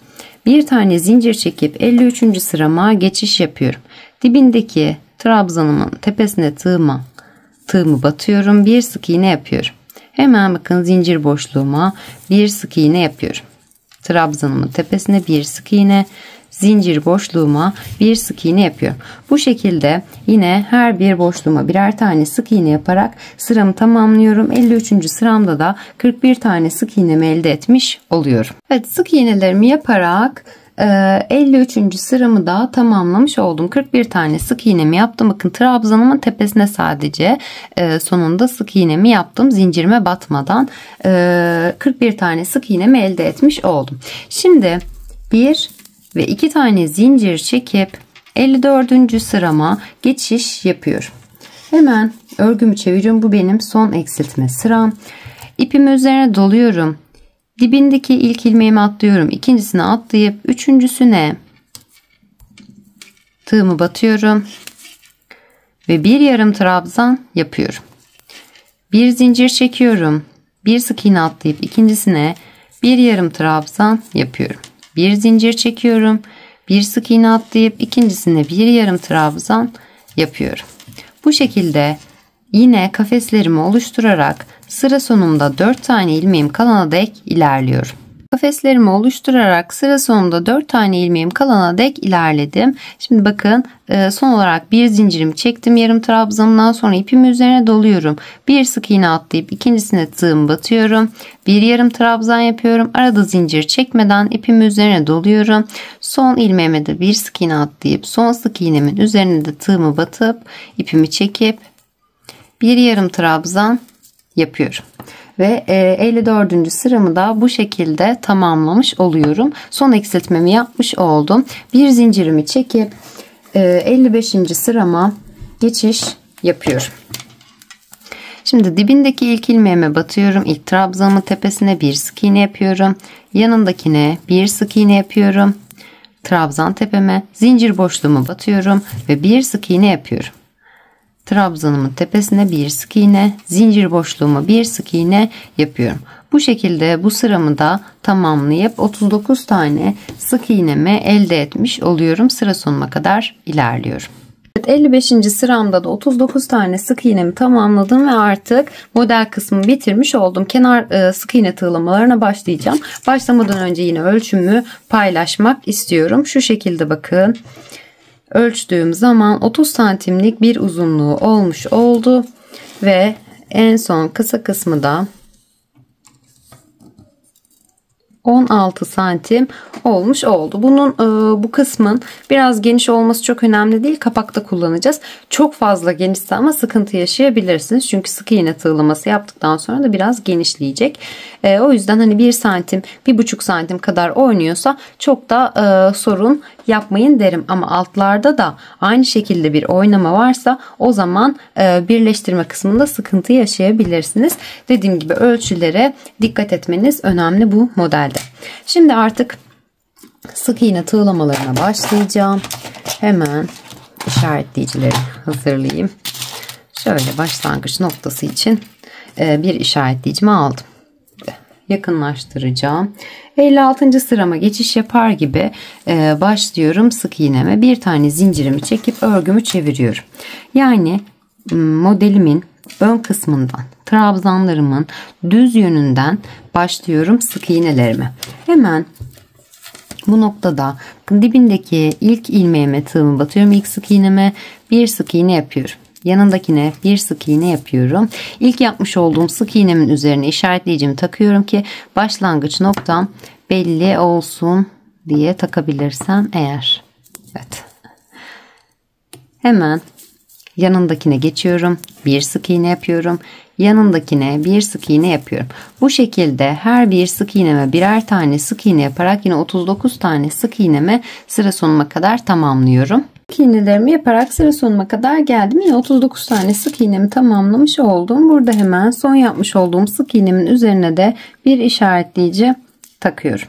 [SPEAKER 1] Bir tane zincir çekip 53. sırama geçiş yapıyorum. Dibindeki trabzanımın tepesine tığımı batıyorum, bir sık iğne yapıyorum. Hemen bakın zincir boşluğuma bir sık iğne yapıyorum. Trabzanımın tepesine bir sık iğne, zincir boşluğuma bir sık iğne yapıyorum. Bu şekilde yine her bir boşluğuma birer tane sık iğne yaparak sıramı tamamlıyorum. 53. sıramda da 41 tane sık iğnemi elde etmiş oluyorum. Evet, sık iğnelerimi yaparak 53. sıramı da tamamlamış oldum. 41 tane sık iğnemi yaptım. Bakın trabzanımın tepesine sadece sonunda sık iğnemi yaptım. Zincirime batmadan 41 tane sık iğnemi elde etmiş oldum. Şimdi 1 ve 2 tane zincir çekip 54. sırama geçiş yapıyorum. Hemen örgümü çeviriyorum. Bu benim son eksiltme sıram. İpimi üzerine doluyorum. Dibindeki ilk ilmeğimi atlıyorum. İkincisine atlayıp üçüncüsüne tığımı batıyorum. Ve bir yarım trabzan yapıyorum. Bir zincir çekiyorum. Bir sık iğne atlayıp ikincisine bir yarım trabzan yapıyorum. Bir zincir çekiyorum. Bir sık iğne atlayıp ikincisine bir yarım trabzan yapıyorum. Bu şekilde yine kafeslerimi oluşturarak sıra sonunda 4 tane ilmeğim kalana dek ilerliyorum. Kafeslerimi oluşturarak sıra sonunda 4 tane ilmeğim kalana dek ilerledim. Şimdi bakın son olarak bir zincirimi çektim yarım trabzanımdan sonra ipimi üzerine doluyorum. Bir sık iğne atlayıp ikincisine tığımı batıyorum. Bir yarım trabzan yapıyorum. Arada zincir çekmeden ipimi üzerine doluyorum. Son ilmeğime de bir sık iğne atlayıp son sık iğnemin üzerine de tığımı batıp ipimi çekip bir yarım trabzan yapıyorum. Ve 54. sıramı da bu şekilde tamamlamış oluyorum. Son eksiltmemi yapmış oldum. Bir zincirimi çekip 55. sırama geçiş yapıyorum. Şimdi dibindeki ilk ilmeğime batıyorum. İlk trabzanımın tepesine bir sık iğne yapıyorum. Yanındakine bir sık iğne yapıyorum. Trabzan tepeme zincir boşluğumu batıyorum ve bir sık iğne yapıyorum. Trabzanımın tepesine bir sık iğne, zincir boşluğuma bir sık iğne yapıyorum. Bu şekilde bu sıramı da tamamlayıp 39 tane sık iğnemi elde etmiş oluyorum. Sıra sonuna kadar ilerliyorum. Evet, 55. sıramda da 39 tane sık iğnemi tamamladım ve artık model kısmını bitirmiş oldum. Kenar sık iğne tığlamalarına başlayacağım. Başlamadan önce yine ölçümü paylaşmak istiyorum. Şu şekilde bakın. Ölçtüğüm zaman 30 santimlik bir uzunluğu olmuş oldu ve en son kısa kısmı da 16 santim olmuş oldu. Bunun bu kısmın biraz geniş olması çok önemli değil. Kapakta kullanacağız. Çok fazla genişse ama sıkıntı yaşayabilirsiniz. Çünkü sık iğne tığlaması yaptıktan sonra da biraz genişleyecek. O yüzden hani 1 santim, 1,5 santim kadar oynuyorsa çok da sorun yapmayın derim. Ama altlarda da aynı şekilde bir oynama varsa o zaman birleştirme kısmında sıkıntı yaşayabilirsiniz. Dediğim gibi ölçülere dikkat etmeniz önemli bu modelde. Şimdi artık sık iğne tığlamalarına başlayacağım. Hemen işaretleyicileri hazırlayayım. Şöyle başlangıç noktası için bir işaretleyicimi aldım. Yakınlaştıracağım. 56. sırama geçiş yapar gibi başlıyorum sık iğneme. Bir tane zincirimi çekip örgümü çeviriyorum. Yani modelimin ön kısmından, trabzanlarımın düz yönünden başlıyorum sık iğnelerime. Hemen bu noktada dibindeki ilk ilmeğime tığımı batıyorum. İlk sık iğneme bir sık iğne yapıyorum. Yanındakine bir sık iğne yapıyorum. İlk yapmış olduğum sık iğnemin üzerine işaretleyicimi takıyorum ki başlangıç noktam belli olsun diye takabilirsem eğer. Evet. Hemen yanındakine geçiyorum. Bir sık iğne yapıyorum. Yanındakine bir sık iğne yapıyorum. Bu şekilde her bir sık iğneme birer tane sık iğne yaparak yine 39 tane sık iğneme sıra sonuna kadar tamamlıyorum. Sık iğnelerimi yaparak sıra sonuna kadar geldim. Yine 39 tane sık iğnemi tamamlamış oldum. Burada hemen son yapmış olduğum sık iğnemin üzerine de bir işaretleyici takıyorum.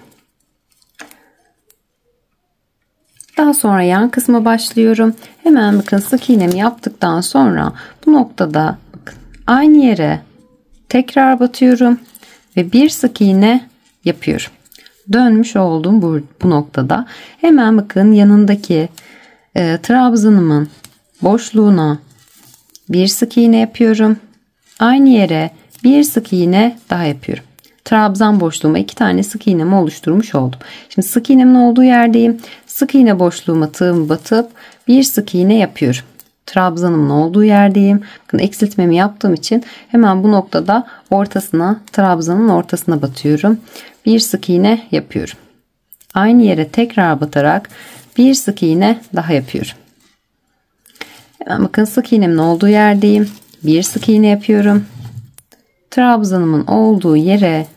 [SPEAKER 1] Daha sonra yan kısma başlıyorum. Hemen bakın sık iğnemi yaptıktan sonra bu noktada bakın aynı yere tekrar batıyorum ve bir sık iğne yapıyorum. Dönmüş oldum bu noktada. Hemen bakın yanındaki trabzanımın boşluğuna bir sık iğne yapıyorum. Aynı yere bir sık iğne daha yapıyorum. Trabzan boşluğuma 2 tane sık iğnemi oluşturmuş oldum. Şimdi sık iğnemin olduğu yerdeyim. Sık iğne boşluğuma tığımı batıp bir sık iğne yapıyorum. Trabzanımın olduğu yerdeyim. Bakın eksiltmemi yaptığım için hemen bu noktada ortasına, trabzanın ortasına batıyorum. Bir sık iğne yapıyorum. Aynı yere tekrar batarak bir sık iğne daha yapıyorum. Hemen bakın sık iğnemin olduğu yerdeyim. Bir sık iğne yapıyorum. Trabzanımın olduğu yere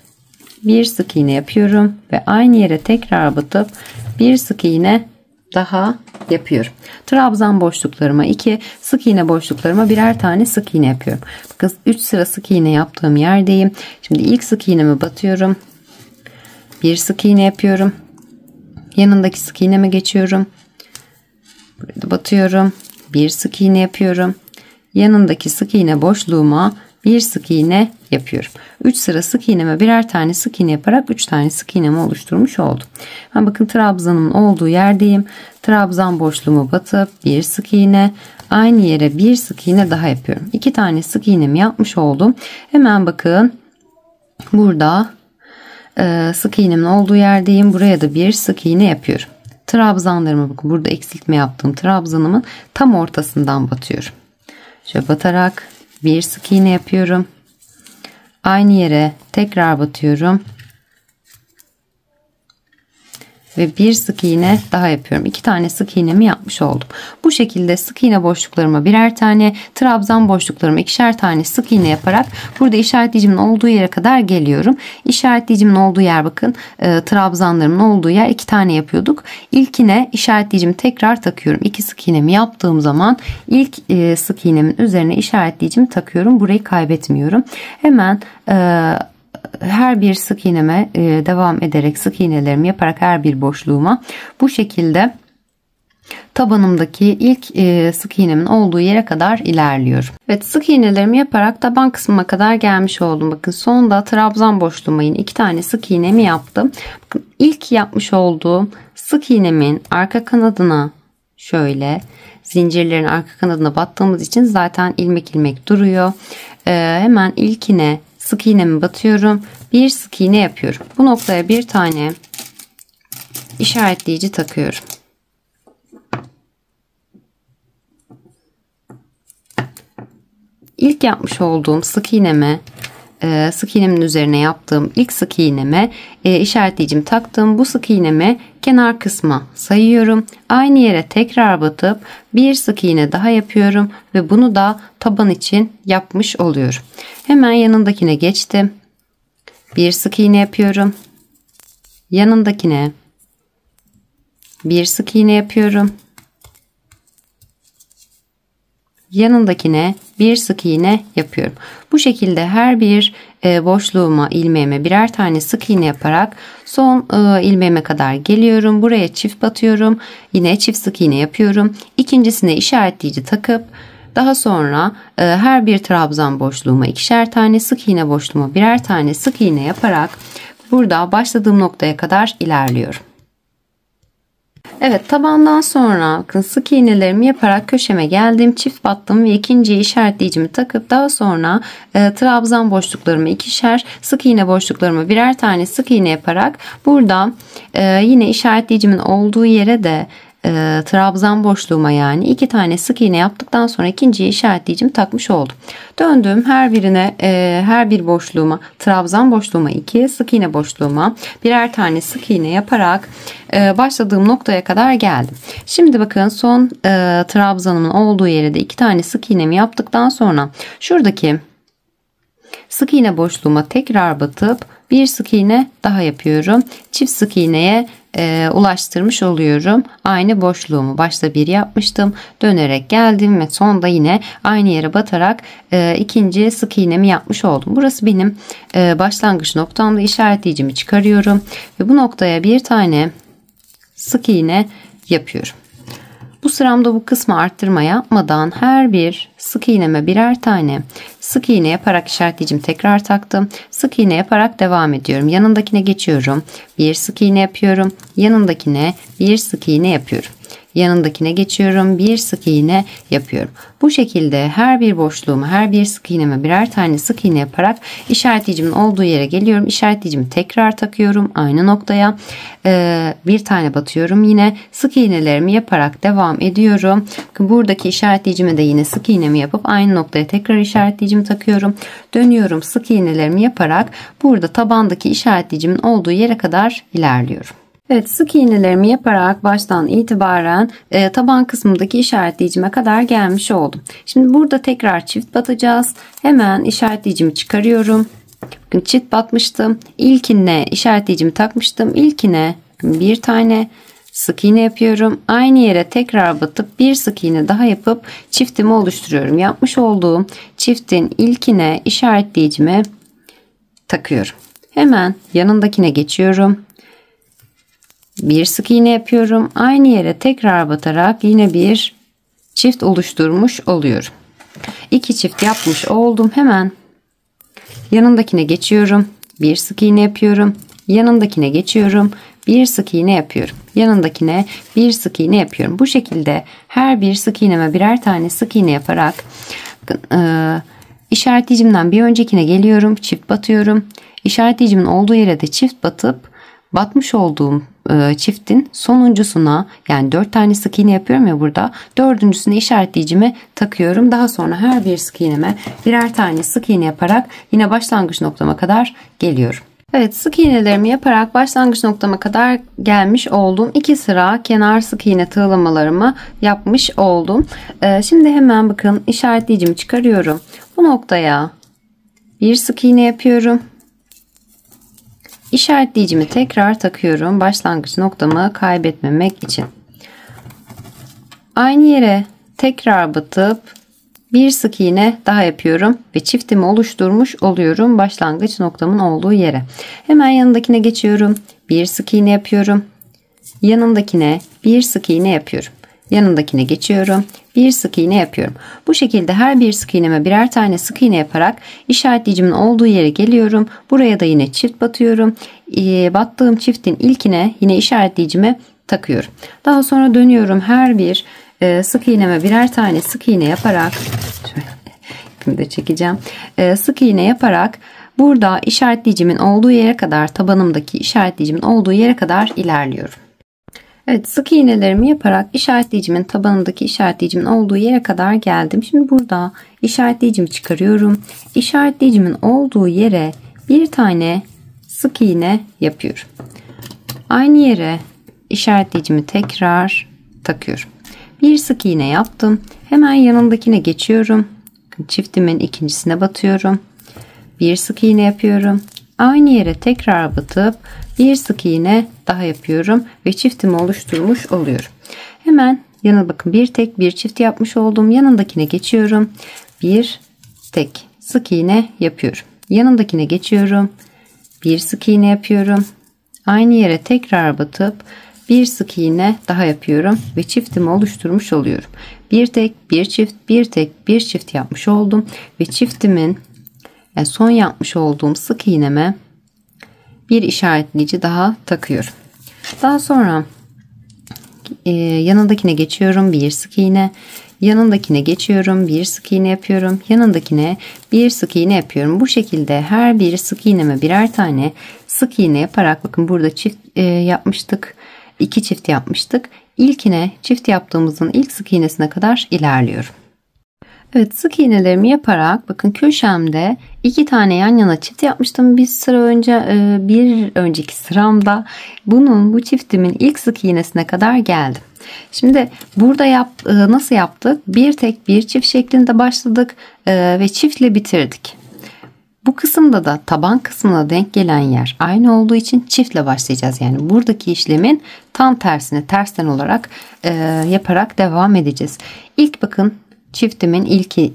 [SPEAKER 1] bir sık iğne yapıyorum ve aynı yere tekrar batıp bir sık iğne daha yapıyorum. Trabzan boşluklarıma 2, sık iğne boşluklarıma birer tane sık iğne yapıyorum. Bakın 3 sıra sık iğne yaptığım yerdeyim. Şimdi ilk sık iğnemi batıyorum. Bir sık iğne yapıyorum. Yanındaki sık iğneme geçiyorum. Burada batıyorum. Bir sık iğne yapıyorum. Yanındaki sık iğne boşluğuma bir sık iğne yapıyorum. 3 sıra sık iğneme birer tane sık iğne yaparak 3 tane sık iğnemi oluşturmuş oldum. Ben bakın trabzanımın olduğu yerdeyim. Trabzan boşluğumu batıp bir sık iğne, aynı yere bir sık iğne daha yapıyorum. 2 tane sık iğnemi yapmış oldum. Hemen bakın burada sık iğnemin olduğu yerdeyim. Buraya da bir sık iğne yapıyorum. Trabzanlarımı bakın burada eksiltme yaptığım trabzanımın tam ortasından batıyorum. Şöyle batarak bir sık iğne yapıyorum. Aynı yere tekrar batıyorum. Ve bir sık iğne daha yapıyorum. 2 tane sık iğnemi yapmış oldum. Bu şekilde sık iğne boşluklarıma birer tane, trabzan boşluklarıma 2'şer tane sık iğne yaparak burada işaretleyicimin olduğu yere kadar geliyorum. İşaretleyicimin olduğu yer bakın trabzanlarımın olduğu yer 2 tane yapıyorduk. İlkine işaretleyicimi tekrar takıyorum. 2 sık iğnemi yaptığım zaman ilk sık iğnemin üzerine işaretleyicimi takıyorum. Burayı kaybetmiyorum. Hemen her bir sık iğneme devam ederek sık iğnelerimi yaparak her bir boşluğuma bu şekilde tabanımdaki ilk sık iğnemin olduğu yere kadar ilerliyorum. Evet, sık iğnelerimi yaparak taban kısmına kadar gelmiş oldum. Bakın sonunda trabzan boşluğuma yine 2 tane sık iğnemi yaptım. Bakın ilk yapmış olduğum sık iğnemin arka kanadına şöyle zincirlerin arka kanadına battığımız için zaten ilmek ilmek duruyor. Hemen ilkine sık iğnemi batıyorum. Bir sık iğne yapıyorum. Bu noktaya bir tane işaretleyici takıyorum. İlk yapmış olduğum sık iğneme sık iğnemin üzerine yaptığım ilk sık iğneme işaretleyicimi taktım. Bu sık iğnemi kenar kısma sayıyorum. Aynı yere tekrar batıp bir sık iğne daha yapıyorum ve bunu da taban için yapmış oluyorum. Hemen yanındakine geçtim. Bir sık iğne yapıyorum. Yanındakine bir sık iğne yapıyorum. Yanındakine bir sık iğne yapıyorum. Bu şekilde her bir boşluğuma, ilmeğime birer tane sık iğne yaparak son ilmeğime kadar geliyorum. Buraya çift batıyorum. Yine çift sık iğne yapıyorum. İkincisine işaretleyici takıp daha sonra her bir trabzan boşluğuma ikişer tane, sık iğne boşluğuma birer tane sık iğne yaparak burada başladığım noktaya kadar ilerliyorum. Evet, tabandan sonra bakın sık iğnelerimi yaparak köşeme geldim, çift battım ve ikinciyi işaretleyicimi takıp daha sonra trabzan boşluklarımı ikişer, sık iğne boşluklarımı birer tane sık iğne yaparak burada yine işaretleyicimin olduğu yere de trabzan boşluğuma yani 2 tane sık iğne yaptıktan sonra ikinciyi işaretleyicimi takmış oldum. Döndüm, her birine her bir boşluğuma, trabzan boşluğuma 2, sık iğne boşluğuma birer tane sık iğne yaparak başladığım noktaya kadar geldim. Şimdi bakın son trabzanımın olduğu yere de 2 tane sık iğnemi yaptıktan sonra şuradaki sık iğne boşluğuma tekrar batıp bir sık iğne daha yapıyorum. Çift sık iğneye ulaştırmış oluyorum. Aynı boşluğumu başta bir yapmıştım. Dönerek geldim ve sonda yine aynı yere batarak ikinci sık iğnemi yapmış oldum. Burası benim başlangıç noktamda. İşaretleyicimi çıkarıyorum ve bu noktaya bir tane sık iğne yapıyorum. Bu sıramda bu kısmı arttırma yapmadan her bir sık iğneme birer tane sık iğne yaparak işaretleyicimi tekrar taktım. Sık iğne yaparak devam ediyorum. Yanındakine geçiyorum. Bir sık iğne yapıyorum. Yanındakine bir sık iğne yapıyorum. Yanındakine geçiyorum. Bir sık iğne yapıyorum. Bu şekilde her bir boşluğuma, her bir sık iğneme birer tane sık iğne yaparak işaretleyicimin olduğu yere geliyorum. İşaretleyicimi tekrar takıyorum. Aynı noktaya bir tane batıyorum. Yine sık iğnelerimi yaparak devam ediyorum. Buradaki işaretleyicime de yine sık iğnemi yapıp aynı noktaya tekrar işaretleyicimi takıyorum. Dönüyorum, sık iğnelerimi yaparak burada tabandaki işaretleyicimin olduğu yere kadar ilerliyorum. Evet, sık iğnelerimi yaparak baştan itibaren taban kısmındaki işaretleyicime kadar gelmiş oldum. Şimdi burada tekrar çift batacağız. Hemen işaretleyicimi çıkarıyorum. Bakın çift batmıştım. İlkine işaretleyicimi takmıştım. İlkine bir tane sık iğne yapıyorum. Aynı yere tekrar batıp bir sık iğne daha yapıp çiftimi oluşturuyorum. Yapmış olduğum çiftin ilkine işaretleyicimi takıyorum. Hemen yanındakine geçiyorum. Bir sık iğne yapıyorum. Aynı yere tekrar batarak yine bir çift oluşturmuş oluyorum. 2 çift yapmış oldum. Hemen yanındakine geçiyorum. Bir sık iğne yapıyorum. Yanındakine geçiyorum. Bir sık iğne yapıyorum. Yanındakine bir sık iğne yapıyorum. Bu şekilde her bir sık iğneme birer tane sık iğne yaparak işaretleyicimden bir öncekine geliyorum. Çift batıyorum. İşaretleyicimin olduğu yere de çift batıp batmış olduğum çiftin sonuncusuna, yani 4 tane sık iğne yapıyorum ya burada, dördüncüsüne işaretleyicimi takıyorum. Daha sonra her bir sık iğneme birer tane sık iğne yaparak yine başlangıç noktama kadar geliyorum. Evet, sık iğnelerimi yaparak başlangıç noktama kadar gelmiş oldum. 2 sıra kenar sık iğne tığlamalarımı yapmış oldum. Şimdi hemen bakın işaretleyicimi çıkarıyorum. Bu noktaya bir sık iğne yapıyorum. İşaretleyicimi tekrar takıyorum. Başlangıç noktamı kaybetmemek için. Aynı yere tekrar batıp bir sık iğne daha yapıyorum ve çiftimi oluşturmuş oluyorum başlangıç noktamın olduğu yere. Hemen yanındakine geçiyorum. Bir sık iğne yapıyorum. Yanındakine bir sık iğne yapıyorum. Yanındakine geçiyorum. Bir sık iğne yapıyorum. Bu şekilde her bir sık iğneme birer tane sık iğne yaparak işaretleyicimin olduğu yere geliyorum. Buraya da yine çift batıyorum. Battığım çiftin ilkine yine işaretleyicimi takıyorum. Daha sonra dönüyorum. Her bir sık iğneme birer tane sık iğne yaparak şöyle de çekeceğim. Sık iğne yaparak burada işaretleyicimin olduğu yere kadar, tabanımdaki işaretleyicimin olduğu yere kadar ilerliyorum. Evet, sık iğnelerimi yaparak işaretleyicimin tabanındaki işaretleyicimin olduğu yere kadar geldim. Şimdi burada işaretleyicimi çıkarıyorum. İşaretleyicimin olduğu yere bir tane sık iğne yapıyorum. Aynı yere işaretleyicimi tekrar takıyorum. Bir sık iğne yaptım. Hemen yanındakine geçiyorum. Çiftimin ikincisine batıyorum. Bir sık iğne yapıyorum. Aynı yere tekrar batıp bir sık iğne daha yapıyorum ve çiftimi oluşturmuş oluyorum. Hemen yana bakın, bir tek bir çift yapmış oldum. Yanındakine geçiyorum. Bir tek sık iğne yapıyorum. Yanındakine geçiyorum. Bir sık iğne yapıyorum. Aynı yere tekrar batıp bir sık iğne daha yapıyorum ve çiftimi oluşturmuş oluyorum. Bir tek bir çift, bir tek bir çift yapmış oldum ve çiftimin son yapmış olduğum sık iğneme bir işaretleyici daha takıyorum. Daha sonra yanındakine geçiyorum, bir sık iğne, yanındakine geçiyorum, bir sık iğne yapıyorum, yanındakine bir sık iğne yapıyorum. Bu şekilde her bir sık iğneme birer tane sık iğne yaparak, bakın burada çift yapmıştık, 2 çift yapmıştık. İlkine, çift yaptığımızın ilk sık iğnesine kadar ilerliyorum. Evet, sık iğnelerimi yaparak bakın köşemde 2 tane yan yana çift yapmıştım bir sıra önce, bir önceki sıramda bu çiftimin ilk sık iğnesine kadar geldim. Şimdi burada nasıl yaptık? Bir tek bir çift şeklinde başladık ve çiftle bitirdik. Bu kısımda da taban kısmına denk gelen yer aynı olduğu için çiftle başlayacağız. Yani buradaki işlemin tam tersini tersten olarak yaparak devam edeceğiz. İlk bakın, çiftimin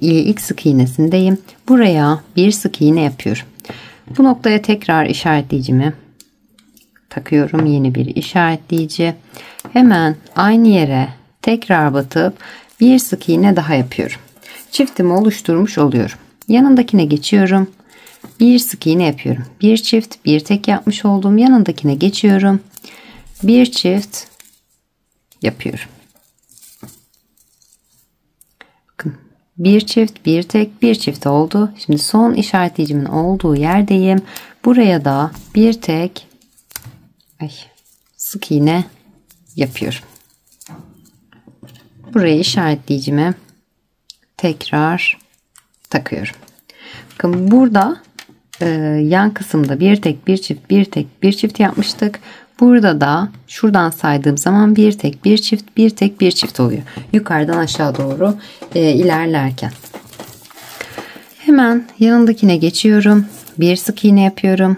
[SPEAKER 1] ilk sık iğnesindeyim. Buraya bir sık iğne yapıyorum. Bu noktaya tekrar işaretleyicimi takıyorum. Yeni bir işaretleyici. Hemen aynı yere tekrar batıp bir sık iğne daha yapıyorum. Çiftimi oluşturmuş oluyorum. Yanındakine geçiyorum. Bir sık iğne yapıyorum. Bir çift, bir tek yapmış olduğum yanındakine geçiyorum. Bir çift yapıyorum. Bakın, bir çift, bir tek, bir çift oldu. Şimdi son işaretleyicimin olduğu yerdeyim. Buraya da bir tek sık iğne yapıyorum. Buraya işaretleyicimi tekrar takıyorum. Bakın burada yan kısımda bir tek bir çift, bir tek bir çift yapmıştık. Burada da şuradan saydığım zaman bir tek bir çift, bir tek bir çift oluyor. Yukarıdan aşağı doğru ilerlerken. Hemen yanındakine geçiyorum. Bir sık iğne yapıyorum.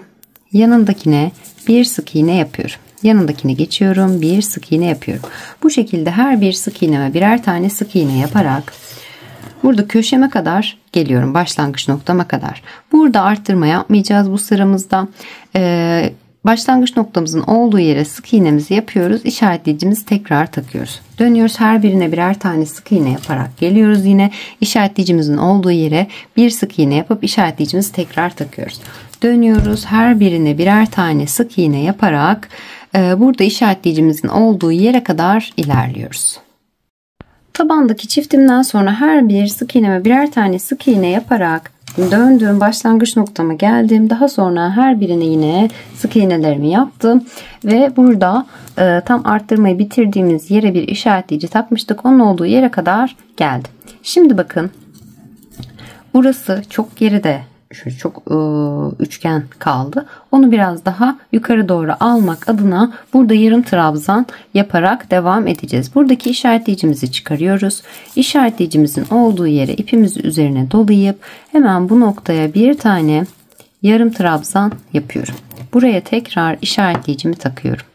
[SPEAKER 1] Yanındakine bir sık iğne yapıyorum. Yanındakine geçiyorum. Bir sık iğne yapıyorum. Bu şekilde her bir sık iğneme birer tane sık iğne yaparak burada köşeme kadar geliyorum. Başlangıç noktama kadar. Burada arttırma yapmayacağız bu sıramızda. Başlangıç noktamızın olduğu yere sık iğnemizi yapıyoruz. İşaretleyicimizi tekrar takıyoruz. Dönüyoruz. Her birine birer tane sık iğne yaparak geliyoruz. Yine işaretleyicimizin olduğu yere bir sık iğne yapıp işaretleyicimizi tekrar takıyoruz. Dönüyoruz. Her birine birer tane sık iğne yaparak burada işaretleyicimizin olduğu yere kadar ilerliyoruz. Tabandaki çiftimden sonra her bir sık iğneme birer tane sık iğne yaparak döndüm, başlangıç noktama geldim. Daha sonra her birine yine sık iğnelerimi yaptım ve burada tam arttırmayı bitirdiğimiz yere bir işaretleyici takmıştık. Onun olduğu yere kadar geldim. Şimdi bakın, burası çok geride, şöyle çok üçgen kaldı. Onu biraz daha yukarı doğru almak adına burada yarım trabzan yaparak devam edeceğiz. Buradaki işaretleyicimizi çıkarıyoruz. İşaretleyicimizin olduğu yere ipimizi üzerine dolayıp hemen bu noktaya bir tane yarım trabzan yapıyorum. Buraya tekrar işaretleyicimi takıyorum.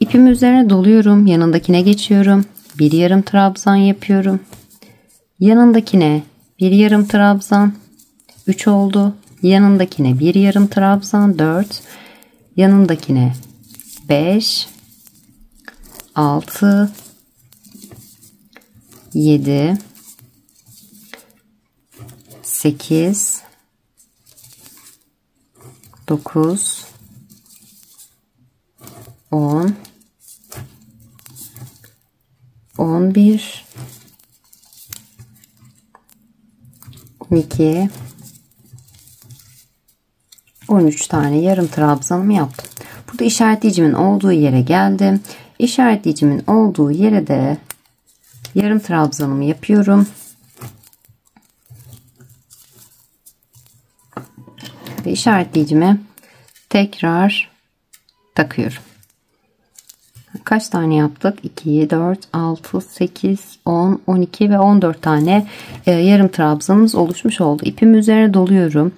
[SPEAKER 1] İpimi üzerine doluyorum. Yanındakine geçiyorum. Bir yarım trabzan yapıyorum. Yanındakine bir yarım trabzan, 3 oldu. Yanındakine bir yarım trabzan, 4. Yanındakine 5, 6, 7, 8, 9, 10, 11, 12, 13 tane yarım trabzanımı yaptım. Burada işaretleyicimin olduğu yere geldim. İşaretleyicimin olduğu yere de yarım trabzanımı yapıyorum. Ve işaretleyicimi tekrar takıyorum. Kaç tane yaptık? 2, 4, 6, 8, 10, 12 ve 14 tane yarım trabzanımız oluşmuş oldu. İpimi üzerine doluyorum.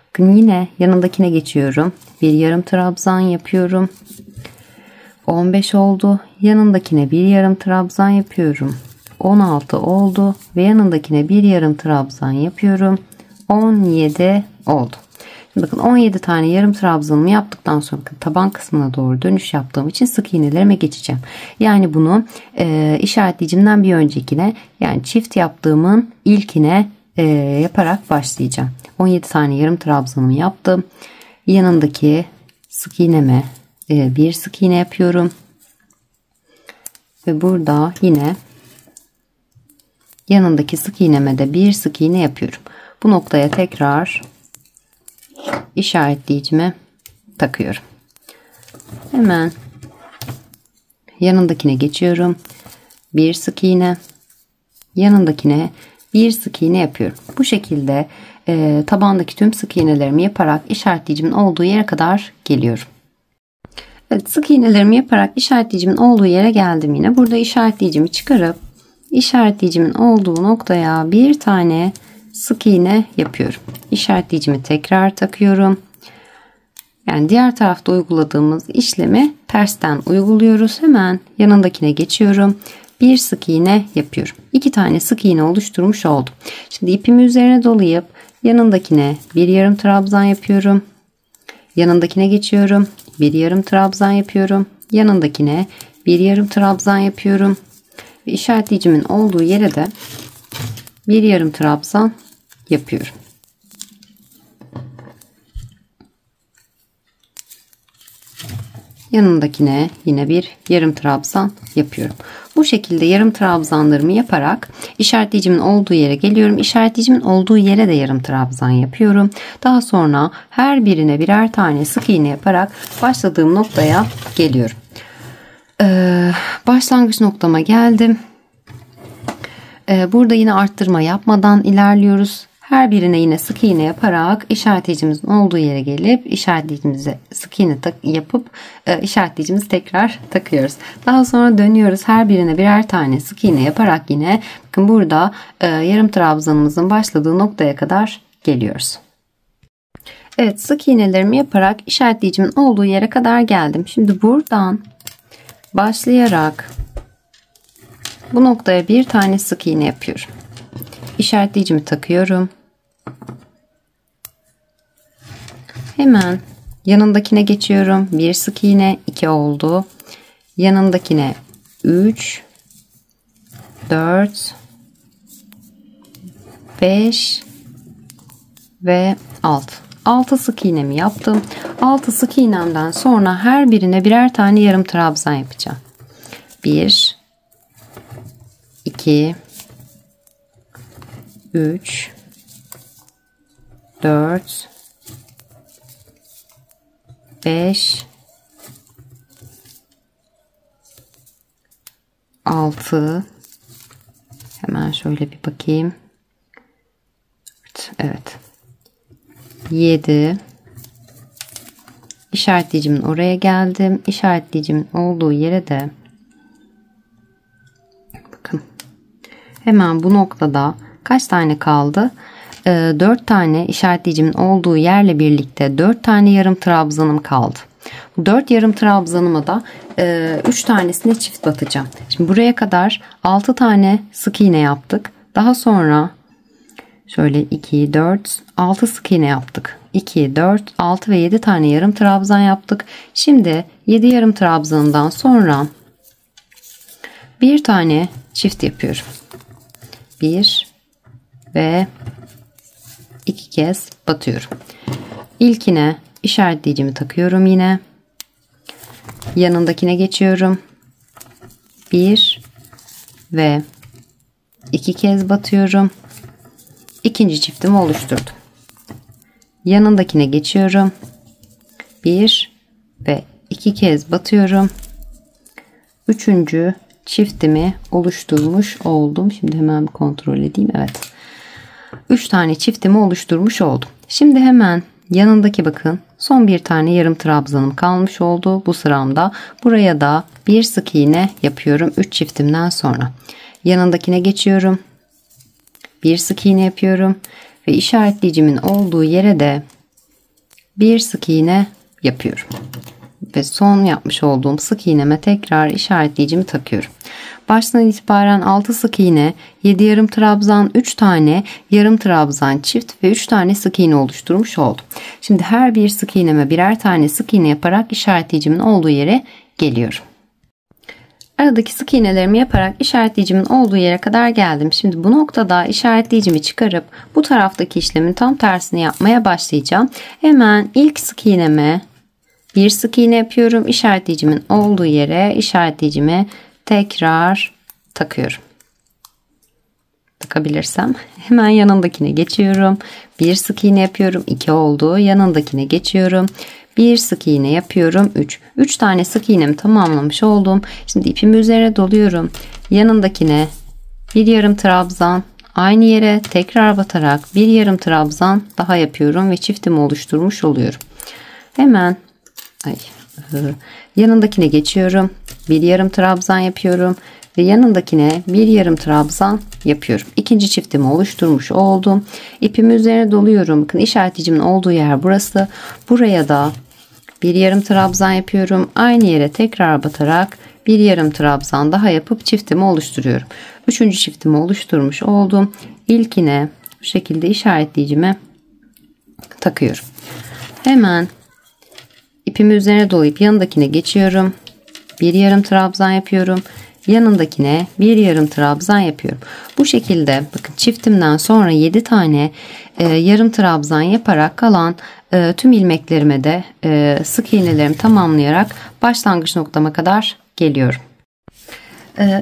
[SPEAKER 1] Bakın yine yanındakine geçiyorum. Bir yarım trabzan yapıyorum. 15 oldu. Yanındakine bir yarım trabzan yapıyorum. 16 oldu ve yanındakine bir yarım trabzan yapıyorum. 17 oldu. Şimdi bakın 17 tane yarım trabzanımı yaptıktan sonra taban kısmına doğru dönüş yaptığım için sık iğnelerime geçeceğim. Yani bunu işaretleyicimden bir öncekine, yani çift yaptığımın ilkine yaparak başlayacağım. 17 tane yarım trabzanımı yaptım. Yanındaki sık iğneme bir sık iğne yapıyorum. Ve burada yine yanındaki sık iğneme de bir sık iğne yapıyorum. Bu noktaya tekrar işaretleyicime takıyorum. Hemen yanındakine geçiyorum. Bir sık iğne, yanındakine bir sık iğne yapıyorum. Bu şekilde tabandaki tüm sık iğnelerimi yaparak işaretleyicimin olduğu yere kadar geliyorum. Evet, sık iğnelerimi yaparak işaretleyicimin olduğu yere geldim yine. Burada işaretleyicimi çıkarıp işaretleyicimin olduğu noktaya bir tane sık iğne yapıyorum. İşaretleyicimi tekrar takıyorum. Yani diğer tarafta uyguladığımız işlemi tersten uyguluyoruz. Hemen yanındakine geçiyorum. Bir sık iğne yapıyorum. 2 tane sık iğne oluşturmuş oldum. Şimdi ipimi üzerine dolayıp yanındakine bir yarım trabzan yapıyorum. Yanındakine geçiyorum. Bir yarım trabzan yapıyorum. Yanındakine bir yarım trabzan yapıyorum. Ve işaretleyicimin olduğu yere de bir yarım trabzan yapıyorum. Yanındakine yine bir yarım trabzan yapıyorum. Bu şekilde yarım trabzanlarımı yaparak işaretleyicimin olduğu yere geliyorum. İşaretleyicimin olduğu yere de yarım trabzan yapıyorum. Daha sonra her birine birer tane sık iğne yaparak başladığım noktaya geliyorum. Başlangıç noktama geldim. Burada yine arttırma yapmadan ilerliyoruz. Her birine yine sık iğne yaparak işaretleyicimizin olduğu yere gelip işaretleyicimize sık iğne yapıp işaretleyicimizi tekrar takıyoruz. Daha sonra dönüyoruz. Her birine birer tane sık iğne yaparak yine bakın burada yarım trabzanımızın başladığı noktaya kadar geliyoruz. Evet, sık iğnelerimi yaparak işaretleyicimin olduğu yere kadar geldim. Şimdi buradan başlayarak bu noktaya bir tane sık iğne yapıyorum. İşaretleyicimi takıyorum. Hemen yanındakine geçiyorum. Bir sık iğne, 2 oldu. Yanındakine 3, 4, 5 ve 6. 6 sık iğnemi yaptım. 6 sık iğnemden sonra her birine birer tane yarım trabzan yapacağım. 1, 2, 3, 4, 5, 6. Hemen şöyle bir bakayım. Evet. 7. İşaretleyicimin oraya geldim. İşaretleyicimin olduğu yere de bakın. Hemen bu noktada kaç tane kaldı? 4 tane işaretleyicimin olduğu yerle birlikte 4 tane yarım trabzanım kaldı. Bu 4 yarım trabzanıma da 3 tanesine çift batacağım. Şimdi buraya kadar 6 tane sık iğne yaptık. Daha sonra şöyle 2, 4, 6 sık iğne yaptık. 2, 4, 6 ve 7 tane yarım trabzan yaptık. Şimdi 7 yarım trabzanından sonra bir tane çift yapıyorum. 1 ve 2 kez batıyorum. İlkine işaretleyicimi takıyorum yine. Yanındakine geçiyorum. 1 ve 2 kez batıyorum. İkinci çiftimi oluşturdum. Yanındakine geçiyorum. 1 ve 2 kez batıyorum. 3. çiftimi oluşturmuş oldum. Şimdi hemen bir kontrol edeyim. Evet. 3 tane çiftimi oluşturmuş oldum. Şimdi hemen yanındaki bakın son bir tane yarım trabzanım kalmış oldu bu sıramda. Buraya da bir sık iğne yapıyorum 3 çiftimden sonra. Yanındakine geçiyorum. Bir sık iğne yapıyorum ve işaretleyicimin olduğu yere de bir sık iğne yapıyorum. Ve son yapmış olduğum sık iğneme tekrar işaretleyicimi takıyorum. Baştan itibaren 6 sık iğne, 7 yarım trabzan, 3 tane yarım trabzan çift ve 3 tane sık iğne oluşturmuş oldum. Şimdi her bir sık iğneme birer tane sık iğne yaparak işaretleyicimin olduğu yere geliyorum. Aradaki sık iğnelerimi yaparak işaretleyicimin olduğu yere kadar geldim. Şimdi bu noktada işaretleyicimi çıkarıp bu taraftaki işlemin tam tersini yapmaya başlayacağım. Hemen ilk sık iğneme bir sık iğne yapıyorum. İşaretleyicimin olduğu yere işaretleyicimi tekrar takıyorum. Takabilirsem hemen yanındakine geçiyorum. Bir sık iğne yapıyorum. 2 oldu. Yanındakine geçiyorum. Bir sık iğne yapıyorum. 3 tane sık iğnemi tamamlamış oldum. Şimdi ipimi üzerine doluyorum. Yanındakine bir yarım trabzan, aynı yere tekrar batarak bir yarım trabzan daha yapıyorum ve çiftimi oluşturmuş oluyorum. Hemen yanındakine geçiyorum. Bir yarım trabzan yapıyorum ve yanındakine bir yarım trabzan yapıyorum. İkinci çiftimi oluşturmuş oldum. İpimi üzerine doluyorum. Bakın işaretleyicimin olduğu yer burası. Buraya da bir yarım trabzan yapıyorum. Aynı yere tekrar batarak bir yarım trabzan daha yapıp çiftimi oluşturuyorum. Üçüncü çiftimi oluşturmuş oldum. İlkine bu şekilde işaretleyicimi takıyorum. Hemen ipimi üzerine dolayıp yanındakine geçiyorum. Bir yarım trabzan yapıyorum. Yanındakine bir yarım trabzan yapıyorum. Bu şekilde bakın çiftimden sonra 7 tane yarım trabzan yaparak kalan tüm ilmeklerime de sık iğnelerimi tamamlayarak başlangıç noktama kadar geliyorum.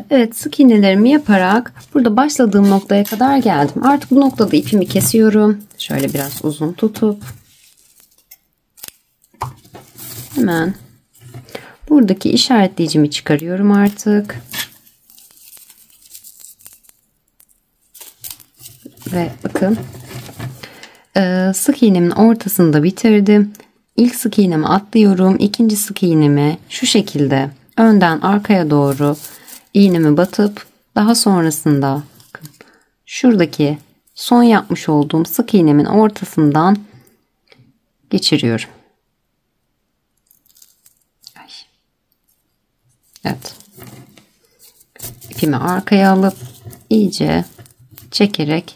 [SPEAKER 1] Evet, sık iğnelerimi yaparak burada başladığım noktaya kadar geldim. Artık bu noktada ipimi kesiyorum. Şöyle biraz uzun tutup hemen buradaki işaretleyicimi çıkarıyorum artık. Ve bakın sık iğnemin ortasında bitirdim. İlk sık iğnemi atlıyorum. İkinci sık iğnemi şu şekilde önden arkaya doğru iğnemi batıp daha sonrasında şuradaki son yapmış olduğum sık iğnemin ortasından geçiriyorum. Evet. İpimi arkaya alıp iyice çekerek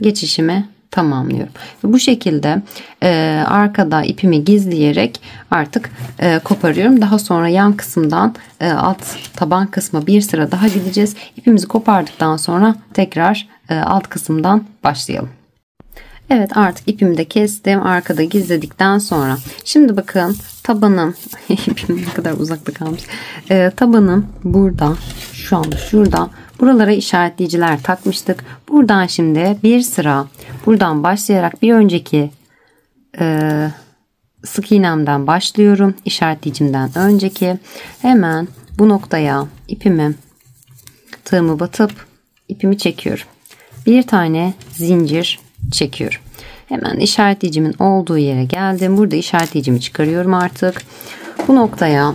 [SPEAKER 1] geçişimi tamamlıyorum. Ve bu şekilde arkada ipimi gizleyerek artık koparıyorum. Daha sonra yan kısımdan alt taban kısmı bir sıra daha gideceğiz. İpimizi kopardıktan sonra tekrar alt kısımdan başlayalım. Evet, artık ipimi de kestim. Arkada gizledikten sonra. Şimdi bakın tabanım ipim ne kadar uzakta kalmış. Tabanım burada. Şu anda şurada. Buralara işaretleyiciler takmıştık. Buradan şimdi bir sıra buradan başlayarak bir önceki sık iğnemden başlıyorum. İşaretleyicimden önceki. Hemen bu noktaya ipimi tığımı batıp ipimi çekiyorum. Bir tane zincir çekiyorum. Hemen işaretleyicimin olduğu yere geldim. Burada işaretleyicimi çıkarıyorum artık. Bu noktaya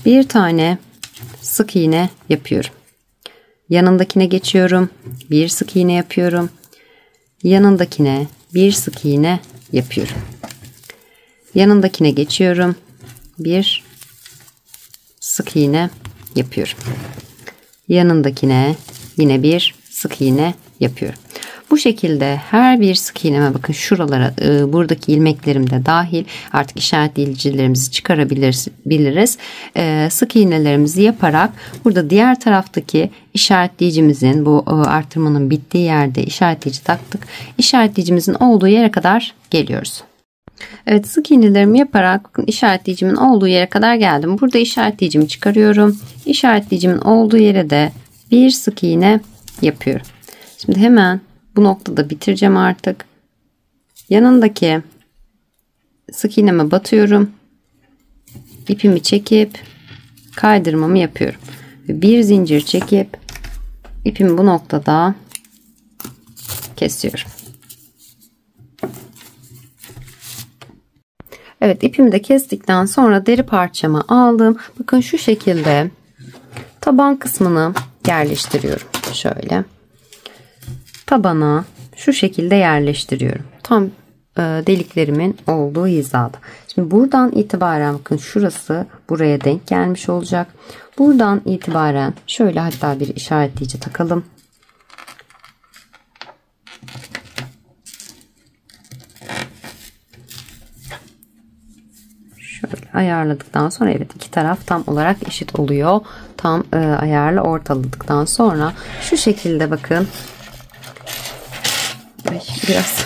[SPEAKER 1] bir tane sık iğne yapıyorum. Yanındakine geçiyorum. Bir sık iğne yapıyorum. Yanındakine bir sık iğne yapıyorum. Yanındakine geçiyorum. Bir sık iğne yapıyorum. Yanındakine yine bir sık iğne yapıyorum. Bu şekilde her bir sık iğneme bakın şuralara buradaki ilmeklerim de dahil artık işaretleyicilerimizi çıkarabiliriz. Sık iğnelerimizi yaparak burada diğer taraftaki işaretleyicimizin bu artırmanın bittiği yerde işaretleyici taktık. İşaretleyicimizin olduğu yere kadar geliyoruz. Evet, sık iğnelerimi yaparak bakın işaretleyicimin olduğu yere kadar geldim. Burada işaretleyicimi çıkarıyorum. İşaretleyicimin olduğu yere de bir sık iğne yapıyorum. Şimdi hemen bu noktada bitireceğim artık. Yanındaki sık iğneme batıyorum. İpimi çekip kaydırmamı yapıyorum. Bir zincir çekip ipimi bu noktada kesiyorum. Evet, ipimi de kestikten sonra deri parçamı aldım. Bakın şu şekilde taban kısmını yerleştiriyorum. Şöyle tabana şu şekilde yerleştiriyorum. Tam deliklerimin olduğu hizada. Şimdi buradan itibaren bakın şurası buraya denk gelmiş olacak. Buradan itibaren şöyle hatta bir işaretleyici takalım. Şöyle ayarladıktan sonra evet, iki taraf tam olarak eşit oluyor. Tam ayarla ortaladıktan sonra şu şekilde bakın. Biraz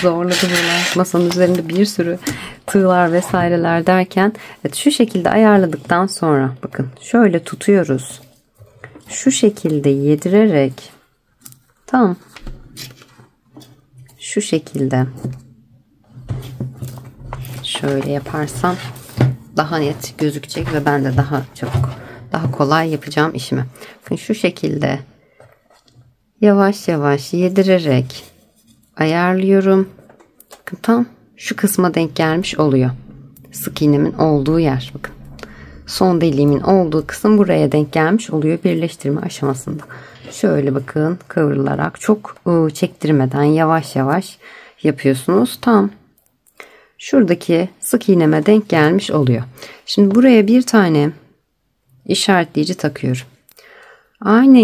[SPEAKER 1] zorladı böyle. Masanın üzerinde bir sürü tığlar vesaireler derken evet, şu şekilde ayarladıktan sonra bakın şöyle tutuyoruz. Şu şekilde yedirerek tam şu şekilde şöyle yaparsam daha net gözükecek ve ben de daha çabuk, daha kolay yapacağım işimi. Bakın şu şekilde yavaş yavaş yedirerek ayarlıyorum. Bakın tam şu kısma denk gelmiş oluyor. Sık iğnemin olduğu yer. Bakın. Son deliğimin olduğu kısım buraya denk gelmiş oluyor birleştirme aşamasında. Şöyle bakın kıvrılarak çok çektirmeden yavaş yavaş yapıyorsunuz. Tam şuradaki sık iğneme denk gelmiş oluyor. Şimdi buraya bir tane işaretleyici takıyorum. Aynı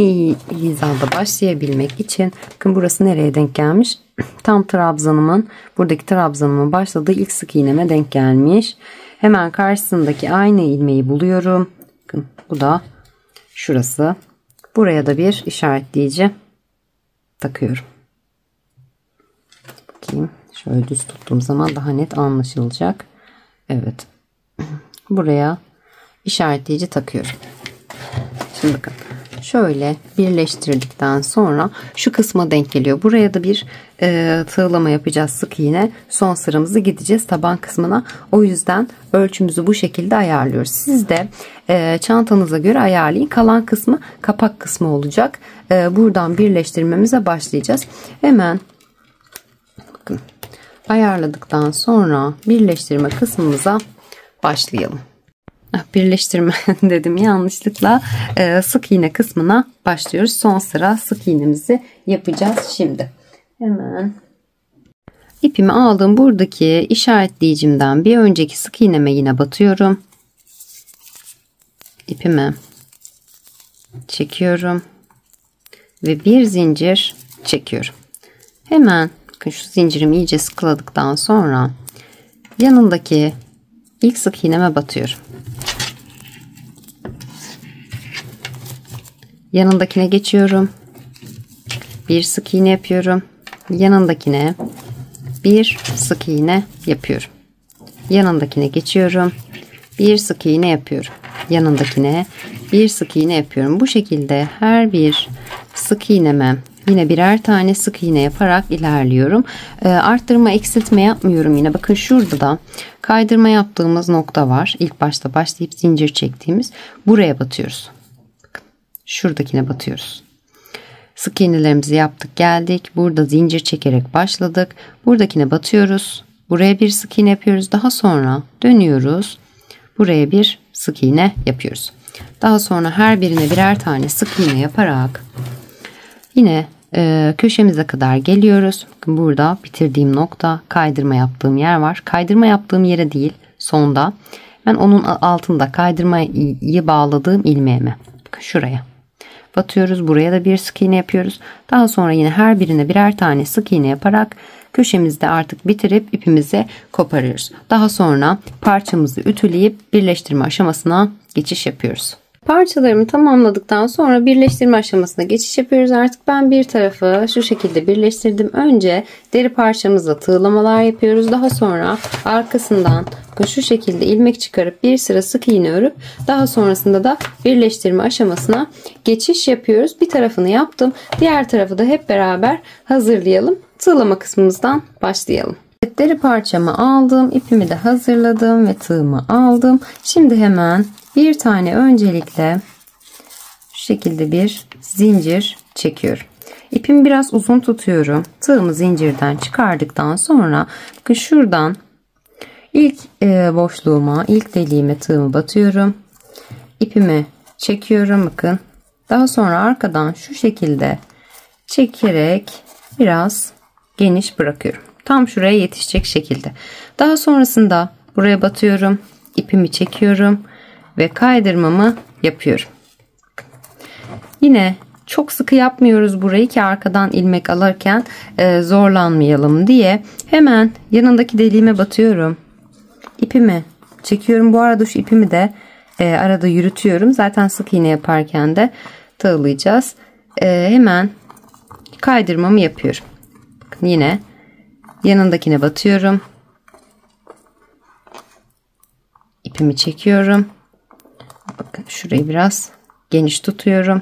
[SPEAKER 1] hizada başlayabilmek için bakın burası nereye denk gelmiş? Tam trabzanımın, buradaki trabzanımın başladığı ilk sık iğneme denk gelmiş. Hemen karşısındaki aynı ilmeği buluyorum. Bakın bu da şurası. Buraya da bir işaretleyici takıyorum. Bakayım. Şöyle düz tuttuğum zaman daha net anlaşılacak. Evet. Buraya işaretleyici takıyorum. Şimdi bakın. Şöyle birleştirdikten sonra şu kısma denk geliyor. Buraya da bir tığlama yapacağız, sık iğne. Son sıramızı gideceğiz taban kısmına. O yüzden ölçümüzü bu şekilde ayarlıyoruz. Siz de çantanıza göre ayarlayın. Kalan kısmı kapak kısmı olacak. Buradan birleştirmemize başlayacağız. Hemen bakın ayarladıktan sonra birleştirme kısmımıza başlayalım. Birleştirme dedim yanlışlıkla. Sık iğne kısmına başlıyoruz. Son sıra sık iğnemizi yapacağız şimdi. Hemen ipimi aldım. Buradaki işaretleyicimden bir önceki sık iğneme yine batıyorum. İpimi çekiyorum ve bir zincir çekiyorum. Hemen bakın şu zincirimi iyice sıkıladıktan sonra yanındaki ilk sık iğneme batıyorum. Yanındakine geçiyorum. Bir sık iğne yapıyorum. Yanındakine bir sık iğne yapıyorum. Yanındakine geçiyorum. Bir sık iğne yapıyorum. Yanındakine bir sık iğne yapıyorum. Bu şekilde her bir sık iğneme yine birer tane sık iğne yaparak ilerliyorum. Arttırma eksiltme yapmıyorum yine. Bakın şurada da kaydırma yaptığımız nokta var. İlk başta başlayıp zincir çektiğimiz. Buraya batıyoruz. Bakın şuradakine batıyoruz. Sık iğnelerimizi yaptık geldik. Burada zincir çekerek başladık. Buradakine batıyoruz. Buraya bir sık iğne yapıyoruz. Daha sonra dönüyoruz. Buraya bir sık iğne yapıyoruz. Daha sonra her birine birer tane sık iğne yaparak yine köşemize kadar geliyoruz. Bakın burada bitirdiğim nokta kaydırma yaptığım yer var. Kaydırma yaptığım yere değil, sonda. Ben onun altında kaydırmayı bağladığım ilmeğime. Bakın şuraya batıyoruz. Buraya da bir sık iğne yapıyoruz. Daha sonra yine her birine birer tane sık iğne yaparak köşemizde artık bitirip ipimizi koparıyoruz. Daha sonra parçamızı ütüleyip birleştirme aşamasına geçiş yapıyoruz. Parçalarımı tamamladıktan sonra birleştirme aşamasına geçiş yapıyoruz. Artık ben bir tarafı şu şekilde birleştirdim. Önce deri parçamızla tığlamalar yapıyoruz. Daha sonra arkasından şu şekilde ilmek çıkarıp bir sıra sık iğne örüp daha sonrasında da birleştirme aşamasına geçiş yapıyoruz. Bir tarafını yaptım. Diğer tarafı da hep beraber hazırlayalım. Tığlama kısmımızdan başlayalım. Evet, deri parçamı aldım. İpimi de hazırladım ve tığımı aldım. Şimdi hemen bir tane öncelikle şu şekilde bir zincir çekiyorum. İpimi biraz uzun tutuyorum. Tığımı zincirden çıkardıktan sonra bakın şuradan ilk boşluğuma, ilk deliğime tığımı batıyorum. İpimi çekiyorum bakın. Daha sonra arkadan şu şekilde çekerek biraz geniş bırakıyorum. Tam şuraya yetişecek şekilde. Daha sonrasında buraya batıyorum. İpimi çekiyorum ve kaydırmamı yapıyorum. Yine çok sıkı yapmıyoruz burayı ki arkadan ilmek alırken zorlanmayalım diye. Hemen yanındaki deliğime batıyorum. İpimi çekiyorum. Bu arada şu ipimi de arada yürütüyorum. Zaten sık iğne yaparken de tığlayacağız. Hemen kaydırmamı yapıyorum. Bakın yine yanındakine batıyorum. İpimi çekiyorum. Bakın şurayı biraz geniş tutuyorum.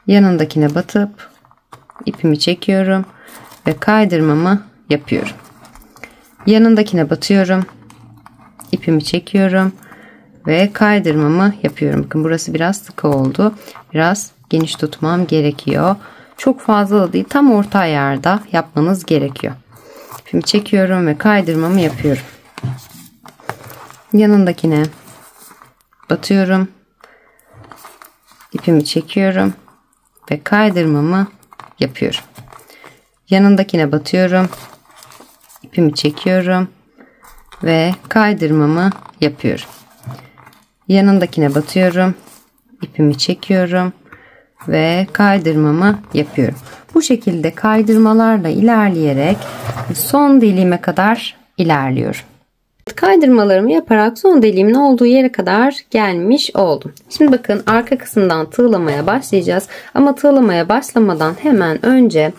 [SPEAKER 1] Yanındakine batıp ipimi çekiyorum ve kaydırmamı yapıyorum. Yanındakine batıyorum. İpimi çekiyorum ve kaydırmamı yapıyorum. Bakın burası biraz sıkı oldu. Biraz geniş tutmam gerekiyor. Çok fazla da değil, tam orta ayarda yapmanız gerekiyor. İpimi çekiyorum ve kaydırmamı yapıyorum. Yanındakine batıyorum. İpimi çekiyorum ve kaydırmamı yapıyorum. Yanındakine batıyorum. İpimi çekiyorum ve kaydırmamı yapıyorum. Yanındakine batıyorum. İpimi çekiyorum ve kaydırmamı yapıyorum. Bu şekilde kaydırmalarla ilerleyerek son deliğime kadar ilerliyorum. Kaydırmalarımı yaparak son deliğimin olduğu yere kadar gelmiş oldum. Şimdi bakın arka kısımdan tığlamaya başlayacağız. Ama tığlamaya başlamadan hemen önce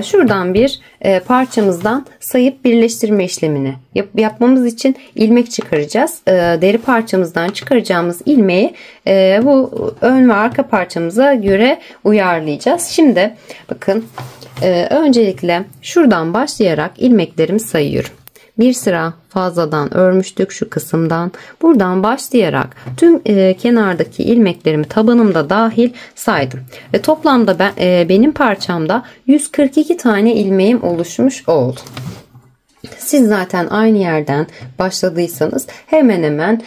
[SPEAKER 1] şuradan bir parçamızdan sayıp birleştirme işlemini yapmamız için ilmek çıkaracağız. Deri parçamızdan çıkaracağımız ilmeği bu ön ve arka parçamıza göre uyarlayacağız. Şimdi bakın öncelikle şuradan başlayarak ilmeklerimi sayıyorum. Bir sıra fazladan örmüştük şu kısımdan. Buradan başlayarak tüm kenardaki ilmeklerimi tabanımda dahil saydım. Ve toplamda benim parçamda 142 tane ilmeğim oluşmuş oldu. Siz zaten aynı yerden başladıysanız hemen hemen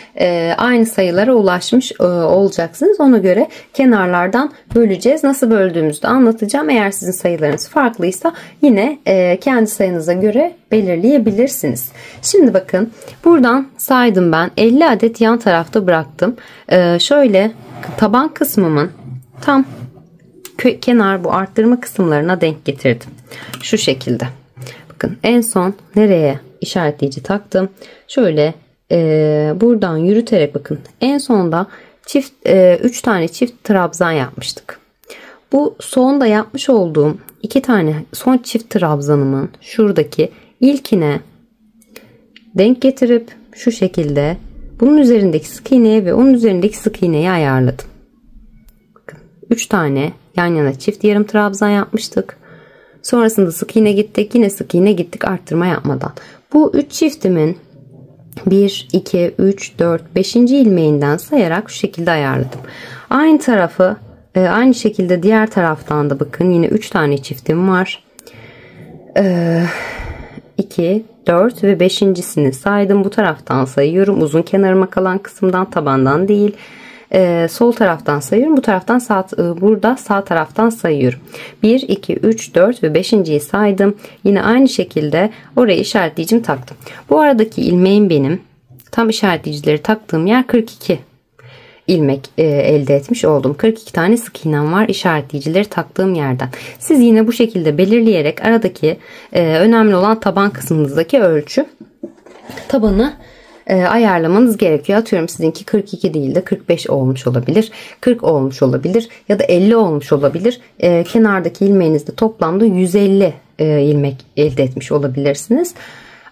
[SPEAKER 1] aynı sayılara ulaşmış olacaksınız. Ona göre kenarlardan böleceğiz. Nasıl böldüğümüzü de anlatacağım. Eğer sizin sayılarınız farklıysa yine kendi sayınıza göre belirleyebilirsiniz. Şimdi bakın buradan saydım ben. 50 adet yan tarafta bıraktım. Şöyle taban kısmımın tam kenar bu arttırma kısımlarına denk getirdim. Şu şekilde. Bakın en son nereye işaretleyici taktım. Şöyle buradan yürüterek bakın en sonda 3 tane çift trabzan yapmıştık. Bu sonda yapmış olduğum 2 tane son çift trabzanımın şuradaki ilkine denk getirip şu şekilde bunun üzerindeki sık iğneye ve onun üzerindeki sık iğneyi ayarladım. Bakın 3 tane yan yana çift yarım trabzan yapmıştık. Sonrasında sık iğne gittik. Yine sık iğne gittik arttırma yapmadan. Bu 3 çiftimin 1, 2, 3, 4, 5. ilmeğinden sayarak şu şekilde ayarladım. Aynı tarafı aynı şekilde diğer taraftan da bakın yine 3 tane çiftim var. 2, 4 ve 5.sini saydım. Bu taraftan sayıyorum. Uzun kenarıma kalan kısımdan, tabandan değil. Sol taraftan sayıyorum. Bu taraftan burada sağ taraftan sayıyorum. 1, 2, 3, 4 ve 5.yi saydım. Yine aynı şekilde oraya işaretleyicimi taktım. Bu aradaki ilmeğim benim. Tam işaretleyicileri taktığım yer 42 ilmek elde etmiş oldum. 42 tane sık iğnem var işaretleyicileri taktığım yerden. Siz yine bu şekilde belirleyerek aradaki önemli olan taban kısmınızdaki ölçü tabanı ayarlamanız gerekiyor. Atıyorum sizinki 42 değil de 45 olmuş olabilir. 40 olmuş olabilir. Ya da 50 olmuş olabilir. Kenardaki ilmeğinizde toplamda 150 ilmek elde etmiş olabilirsiniz.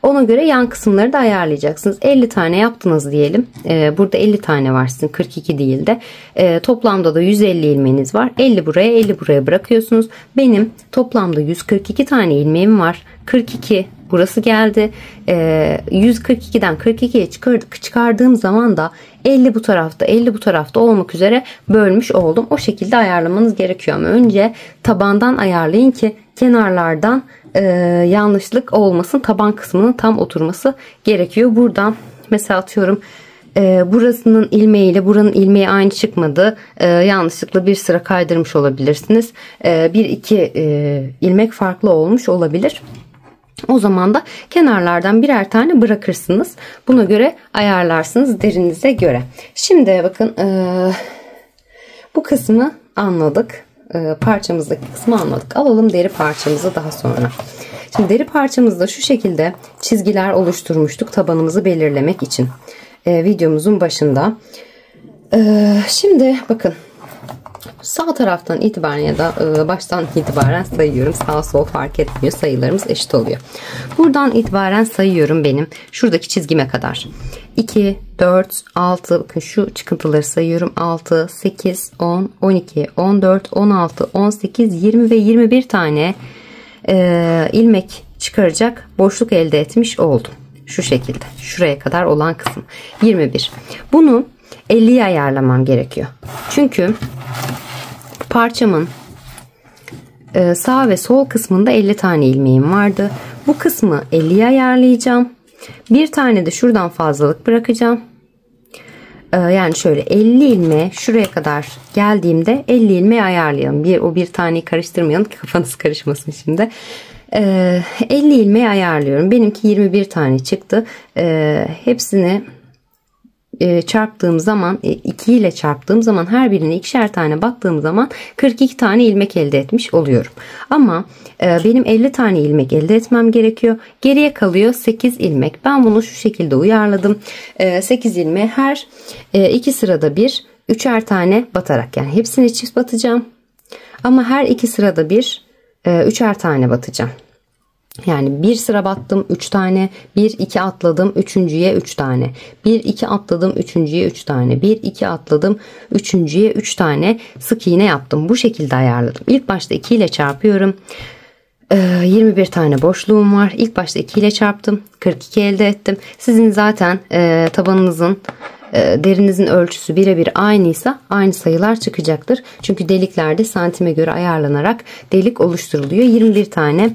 [SPEAKER 1] Ona göre yan kısımları da ayarlayacaksınız. 50 tane yaptınız diyelim. Burada 50 tane var sizin, 42 değil de. Toplamda da 150 ilmeğiniz var. 50 buraya 50 buraya bırakıyorsunuz. Benim toplamda 142 tane ilmeğim var. 42 burası geldi. 142'den 42'ye çıkardığım zaman da 50 bu tarafta 50 bu tarafta olmak üzere bölmüş oldum. O şekilde ayarlamanız gerekiyor ama önce tabandan ayarlayın ki kenarlardan yanlışlık olmasın. Taban kısmının tam oturması gerekiyor. Buradan mesela atıyorum burasının ilmeğiyle buranın ilmeği aynı çıkmadı. Yanlışlıkla bir sıra kaydırmış olabilirsiniz. Bir iki ilmek farklı olmuş olabilir. O zaman da kenarlardan birer tane bırakırsınız. Buna göre ayarlarsınız derinize göre. Şimdi bakın bu kısmı anladık. Parçamızdaki kısmı anladık. Alalım deri parçamızı daha sonra. Şimdi deri parçamızda şu şekilde çizgiler oluşturmuştuk tabanımızı belirlemek için. Videomuzun başında. Şimdi bakın. Sağ taraftan itibaren ya da baştan itibaren sayıyorum. Sağ sol fark etmiyor. Sayılarımız eşit oluyor. Buradan itibaren sayıyorum benim. Şuradaki çizgime kadar. 2, 4, 6. Bakın şu çıkıntıları sayıyorum. 6, 8, 10, 12, 14, 16, 18, 20 ve 21 tane ilmek çıkaracak boşluk elde etmiş oldum. Şu şekilde. Şuraya kadar olan kısım. 21. Bunu 50'ye ayarlamam gerekiyor. Çünkü parçamın sağ ve sol kısmında 50 tane ilmeğim vardı. Bu kısmı 50'ye ayarlayacağım. Bir tane de şuradan fazlalık bırakacağım. Yani şöyle 50 ilmeğe şuraya kadar geldiğimde 50 ilmeği ayarlayalım. Bir taneyi karıştırmayalım ki kafanız karışmasın şimdi. 50 ilmeği ayarlıyorum. Benimki 21 tane çıktı. Hepsini çarptığım zaman 2 ile çarptığım zaman her birine ikişer tane battığım zaman 42 tane ilmek elde etmiş oluyorum. Ama benim 50 tane ilmek elde etmem gerekiyor. Geriye kalıyor 8 ilmek. Ben bunu şu şekilde uyarladım. 8 ilmeği her 2 sırada bir 3'er tane batarak, yani hepsini çift batacağım. Ama her 2 sırada bir 3'er tane batacağım. Yani bir sıra battım 3 tane, 1 2 atladım üçüncüye 3 tane, 1 2 atladım üçüncüye 3 tane, 1 2 atladım üçüncüye 3 tane sık iğne yaptım. Bu şekilde ayarladım. İlk başta 2 ile çarpıyorum. 21 tane boşluğum var. İlk başta 2 ile çarptım. 42 elde ettim. Sizin zaten tabanınızın derinizin ölçüsü birebir aynıysa aynı sayılar çıkacaktır. Çünkü deliklerde santime göre ayarlanarak delik oluşturuluyor. 21 tane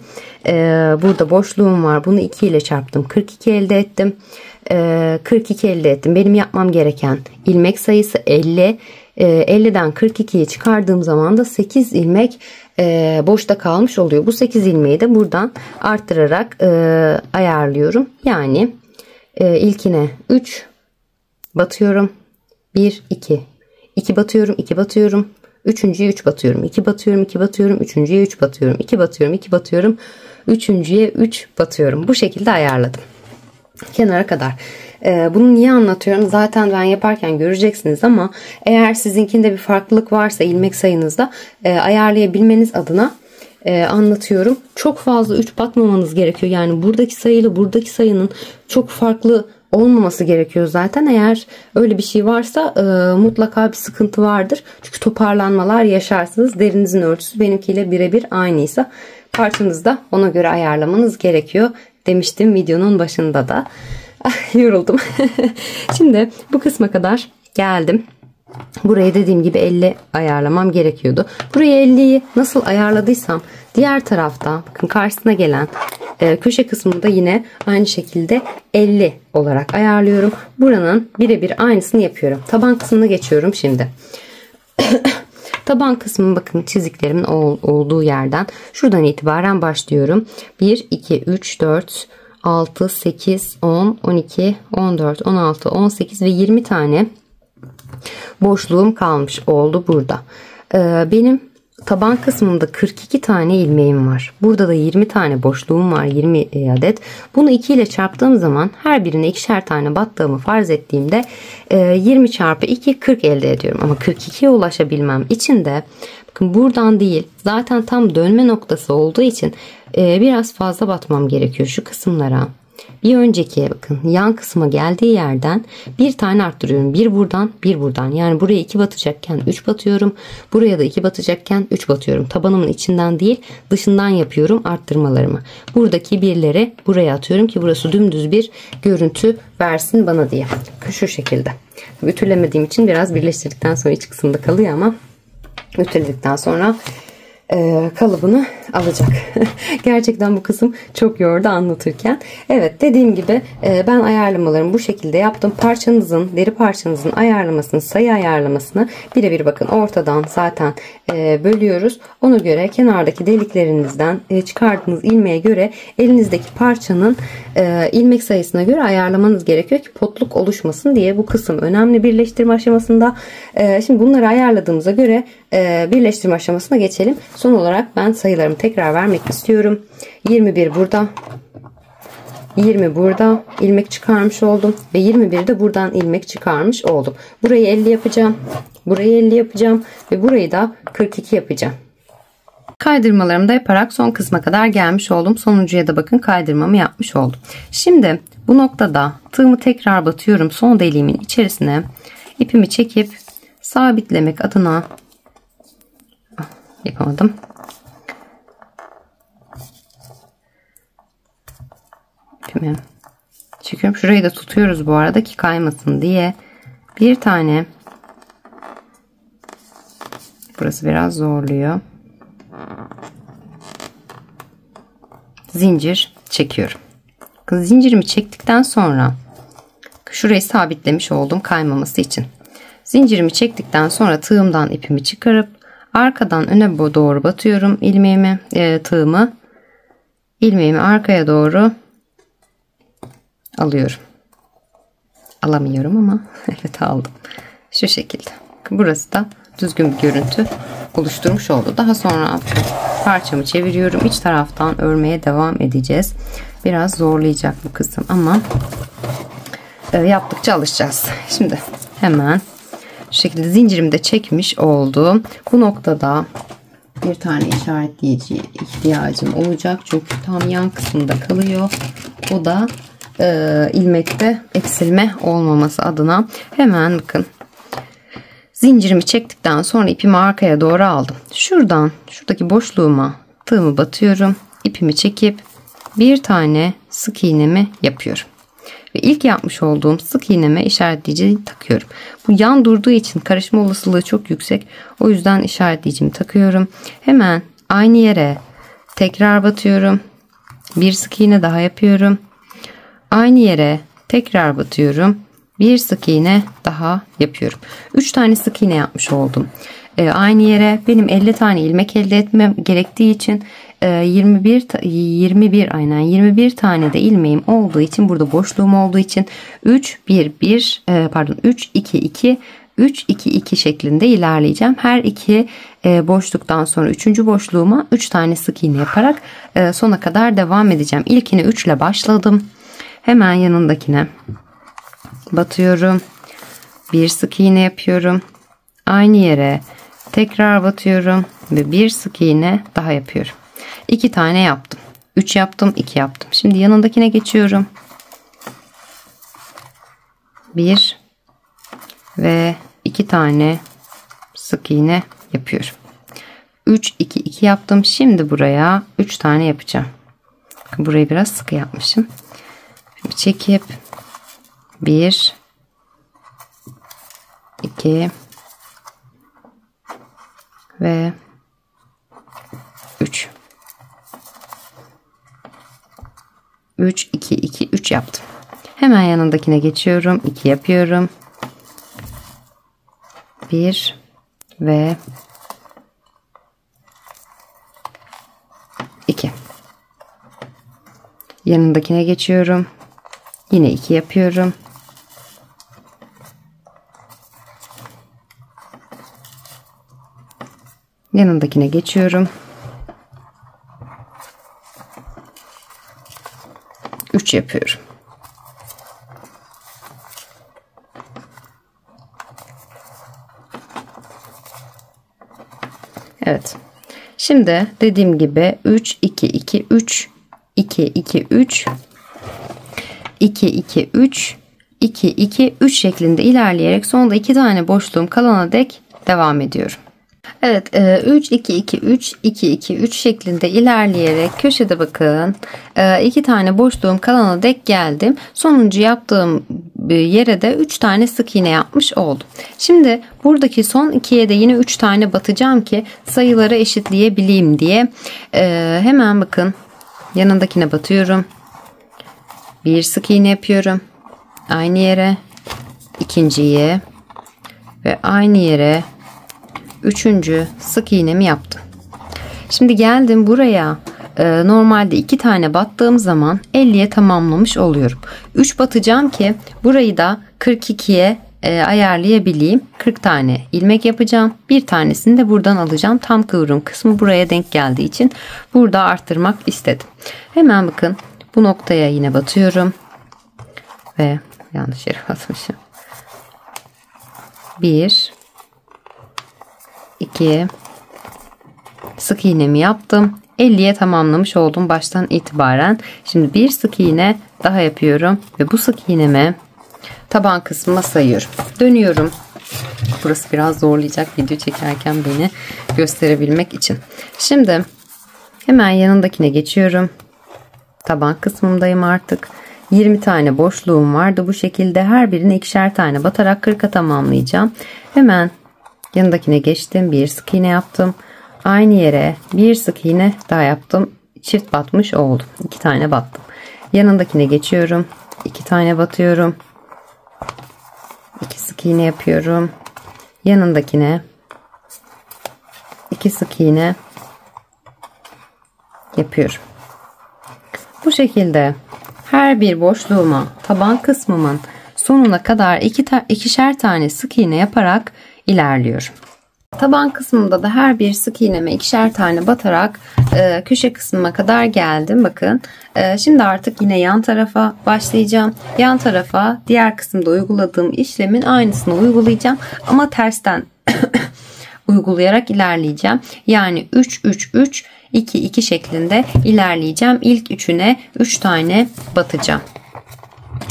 [SPEAKER 1] burada boşluğum var. Bunu 2 ile çarptım. 42 elde ettim. 42 elde ettim. Benim yapmam gereken ilmek sayısı 50. 50'den 42'yi çıkardığım zaman da 8 ilmek boşta kalmış oluyor. Bu 8 ilmeği de buradan arttırarak ayarlıyorum. Yani ilkine 3 batıyorum. 1 2 2 batıyorum, 2 batıyorum. Üçüncüye 3 batıyorum. 2 batıyorum, 2 batıyorum. Üçüncüye 3 batıyorum. 2 batıyorum, 2 batıyorum. Üçüncüye 3 batıyorum. Bu şekilde ayarladım. Kenara kadar. Bunu niye anlatıyorum? Zaten ben yaparken göreceksiniz ama eğer sizinkinde bir farklılık varsa ilmek sayınızda ayarlayabilmeniz adına anlatıyorum. Çok fazla 3 batmamanız gerekiyor. Yani buradaki sayıyla buradaki sayının çok farklı olmaması gerekiyor zaten. Eğer öyle bir şey varsa mutlaka bir sıkıntı vardır. Çünkü toparlanmalar yaşarsınız. Derinizin ölçüsü benimkiyle birebir aynıysa parçanızı da ona göre ayarlamanız gerekiyor demiştim videonun başında da. Yoruldum. Şimdi bu kısma kadar geldim. Burayı dediğim gibi 50 ayarlamam gerekiyordu. Buraya 50'yi nasıl ayarladıysam diğer tarafta bakın karşısına gelen köşe kısmında yine aynı şekilde 50 olarak ayarlıyorum. Buranın birebir aynısını yapıyorum. Taban kısmına geçiyorum şimdi. Taban kısmı bakın çiziklerimin olduğu yerden şuradan itibaren başlıyorum. 1 2 3 4 6 8 10 12 14 16 18 ve 20 tane boşluğum kalmış oldu burada. Benim taban kısmında 42 tane ilmeğim var. Burada da 20 tane boşluğum var. 20 adet. Bunu 2 ile çarptığım zaman her birine ikişer tane battığımı farz ettiğimde 20 çarpı 2 40 elde ediyorum. Ama 42'ye ulaşabilmem için de bakın buradan değil zaten tam dönme noktası olduğu için biraz fazla batmam gerekiyor şu kısımlara. bir önceki bakın yan kısma geldiği yerden bir tane arttırıyorum. Bir buradan, bir buradan. Yani buraya 2 batacakken 3 batıyorum. Buraya da 2 batacakken 3 batıyorum. Tabanımın içinden değil, dışından yapıyorum arttırmalarımı. Buradaki birleri buraya atıyorum ki burası dümdüz bir görüntü versin bana diye. Şu şekilde. Ütülemediğim için biraz birleştirdikten sonra iç kısımda kalıyor ama ütüledikten sonra kalıbını alacak. Gerçekten bu kısım çok yordu anlatırken. Evet, dediğim gibi ben ayarlamalarımı bu şekilde yaptım. Parçanızın, deri parçanızın ayarlamasını, sayı ayarlamasını birebir bakın ortadan zaten bölüyoruz. Ona göre kenardaki deliklerinizden çıkardığınız ilmeğe göre elinizdeki parçanın ilmek sayısına göre ayarlamanız gerekiyor ki potluk oluşmasın diye. Bu kısım önemli birleştirme aşamasında. Şimdi bunları ayarladığımıza göre birleştirme aşamasına geçelim. Son olarak ben sayılarımı tekrar vermek istiyorum. 21 burada, 20 burada ilmek çıkarmış oldum ve 21 de buradan ilmek çıkarmış oldum. Burayı 50 yapacağım, burayı 50 yapacağım ve burayı da 42 yapacağım. Kaydırmalarımı da yaparak son kısma kadar gelmiş oldum. Sonuncuya da bakın kaydırmamı yapmış oldum. Şimdi bu noktada tığımı tekrar batıyorum. Son deliğimin içerisine ipimi çekip sabitlemek adına yapamadım. İpimi çekiyorum. Şurayı da tutuyoruz bu arada ki kaymasın diye. Bir tane, burası biraz zorluyor, zincir çekiyorum. Zincirimi çektikten sonra şurayı sabitlemiş oldum kaymaması için. Zincirimi çektikten sonra tığımdan ipimi çıkarıp arkadan öne doğru batıyorum ilmeğimi, tığımı, ilmeğimi arkaya doğru alıyorum. Alamıyorum ama evet aldım. Şu şekilde. Burası da düzgün bir görüntü oluşturmuş oldu. Daha sonra parçamı çeviriyorum. İç taraftan örmeye devam edeceğiz. Biraz zorlayacak bu kısım ama yaptıkça alışacağız. Şimdi hemen şu şekilde zincirimi de çekmiş oldum. Bu noktada bir tane işaretleyiciye ihtiyacım olacak. Çünkü tam yan kısmında kalıyor. O da ilmekte eksilme olmaması adına hemen bakın zincirimi çektikten sonra ipimi arkaya doğru aldım. Şuradaki boşluğuma tığımı batıyorum. İpimi çekip bir tane sık iğnemi yapıyorum. Ve ilk yapmış olduğum sık iğneme işaretleyiciyi takıyorum. Bu yan durduğu için karışma olasılığı çok yüksek. O yüzden işaretleyicimi takıyorum. Hemen aynı yere tekrar batıyorum. Bir sık iğne daha yapıyorum. Aynı yere tekrar batıyorum. Bir sık iğne daha yapıyorum. 3 tane sık iğne yapmış oldum. Aynı yere benim 50 tane ilmek elde etmem gerektiği için 21 tane de ilmeğim olduğu için, burada boşluğum olduğu için 3 2 2 3 2 2 şeklinde ilerleyeceğim. Her iki boşluktan sonra 3. boşluğuma 3 tane sık iğne yaparak sona kadar devam edeceğim. İlkini 3 ile başladım. Hemen yanındakine batıyorum. Bir sık iğne yapıyorum. Aynı yere tekrar batıyorum ve bir sık iğne daha yapıyorum. 2 tane yaptım. 3 yaptım, 2 yaptım. Şimdi yanındakine geçiyorum. 1 ve 2 tane sık iğne yapıyorum. 3 2 2 yaptım. Şimdi buraya 3 tane yapacağım. Burayı biraz sıkı yapmışım. Şimdi çekip 1 2 ve 3 3 2 2 3 yaptım. Hemen yanındakine geçiyorum. 2 yapıyorum. 1 ve 2. Yanındakine geçiyorum. Yine 2 yapıyorum. Yanındakine geçiyorum. 3 yapıyorum. Evet. Şimdi dediğim gibi 3 2 2 3 2 2 3 2 2 3 2 2 3 şeklinde ilerleyerek sonunda 2 tane boşluğum kalana dek devam ediyorum. Evet, 3 2 2 3 2 2 3 şeklinde ilerleyerek köşede bakın 2 tane boşluğum kalana dek geldim. Sonuncu yaptığım yere de 3 tane sık iğne yapmış oldum. Şimdi buradaki son 2'ye de yine 3 tane batacağım ki sayıları eşitleyebileyim diye. Hemen bakın, yanındakine batıyorum. Bir sık iğne yapıyorum. Aynı yere, ikinciye ve aynı yere üçüncü sık iğnemi yaptım. Şimdi geldim buraya. Normalde 2 tane battığım zaman 50'ye tamamlamış oluyorum. 3 batacağım ki burayı da 42'ye ayarlayabileyim. 40 tane ilmek yapacağım. Bir tanesini de buradan alacağım. Tam kıvrım kısmı buraya denk geldiği için burada arttırmak istedim. Hemen bakın, bu noktaya yine batıyorum. Ve yanlış yere basmışım. 1 2 sık iğnemi yaptım. 50'ye tamamlamış oldum baştan itibaren. Şimdi bir sık iğne daha yapıyorum ve bu sık iğnemi taban kısmına sayıyorum. Dönüyorum. Burası biraz zorlayacak video çekerken beni gösterebilmek için. Şimdi hemen yanındakine geçiyorum. Taban kısmındayım artık. 20 tane boşluğum vardı. Bu şekilde her birine ikişer tane batarak 40'a tamamlayacağım. Hemen yanındakine geçtim. Bir sık iğne yaptım. Aynı yere bir sık iğne daha yaptım. Çift batmış oldum. 2 tane battım. Yanındakine geçiyorum. 2 tane batıyorum. 2 sık iğne yapıyorum. Yanındakine 2 sık iğne yapıyorum. Bu şekilde her bir boşluğuma, taban kısmımın sonuna kadar ikişer tane sık iğne yaparak ilerliyorum. Taban kısmında da her bir sık iğneme ikişer tane batarak köşe kısmına kadar geldim. Bakın, şimdi artık yine yan tarafa başlayacağım. Yan tarafa diğer kısımda uyguladığım işlemin aynısını uygulayacağım ama tersten uygulayarak ilerleyeceğim. Yani 3 3 3 2 2 şeklinde ilerleyeceğim. İlk üçüne 3 tane batacağım.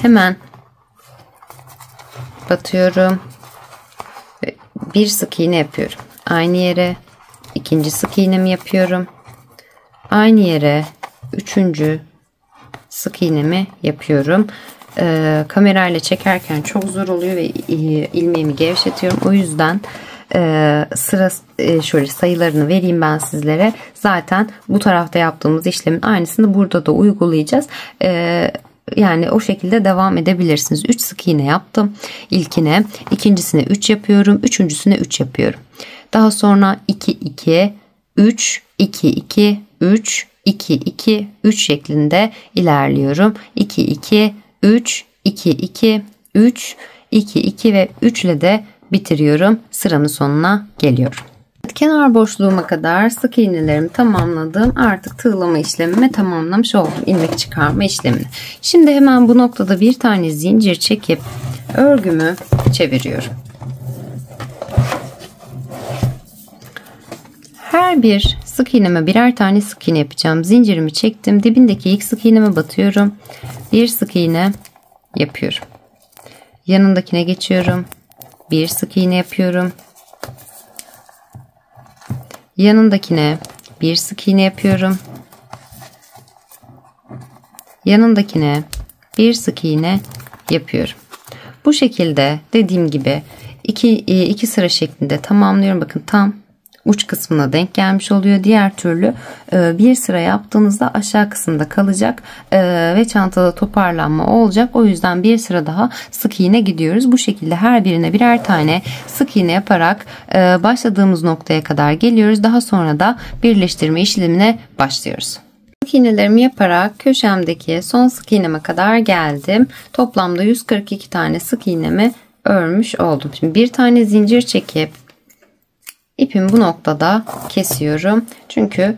[SPEAKER 1] Hemen batıyorum. Bir sık iğne yapıyorum. Aynı yere ikinci sık iğnemi yapıyorum. Aynı yere üçüncü sık iğnemi yapıyorum. Kamerayla çekerken çok zor oluyor ve ilmeğimi gevşetiyorum. O yüzden şöyle sayılarını vereyim ben sizlere. Zaten bu tarafta yaptığımız işlemin aynısını burada da uygulayacağız. Yani o şekilde devam edebilirsiniz. 3 sık iğne yaptım ilkine, ikincisine 3 yapıyorum, üçüncüsüne 3 yapıyorum. Daha sonra 2 2 3 2 2 3 2 2 3 şeklinde ilerliyorum. 2 2 3 2 2 3 2 2 ve 3 ile de bitiriyorum. Sıramın sonuna geliyorum. Kenar boşluğuma kadar sık iğnelerimi tamamladım. Artık tığlama işlemimi tamamlamış oldum. İlmek çıkarma işlemini. Şimdi hemen bu noktada bir tane zincir çekip örgümü çeviriyorum. Her bir sık iğneme birer tane sık iğne yapacağım. Zincirimi çektim. Dibindeki ilk sık iğneme batıyorum. Bir sık iğne yapıyorum. Yanındakine geçiyorum. Bir sık iğne yapıyorum. Yanındakine bir sık iğne yapıyorum. Yanındakine bir sık iğne yapıyorum. Bu şekilde dediğim gibi iki sıra şeklinde tamamlıyorum. Bakın tam uç kısmına denk gelmiş oluyor. Diğer türlü bir sıra yaptığınızda aşağı kısımda kalacak ve çantada toparlanma olacak. O yüzden bir sıra daha sık iğne gidiyoruz. Bu şekilde her birine birer tane sık iğne yaparak başladığımız noktaya kadar geliyoruz. Daha sonra da birleştirme işlemine başlıyoruz. Sık iğnelerimi yaparak köşemdeki son sık iğneme kadar geldim. Toplamda 142 tane sık iğnemi örmüş oldum. Şimdi bir tane zincir çekip İpimi bu noktada kesiyorum. Çünkü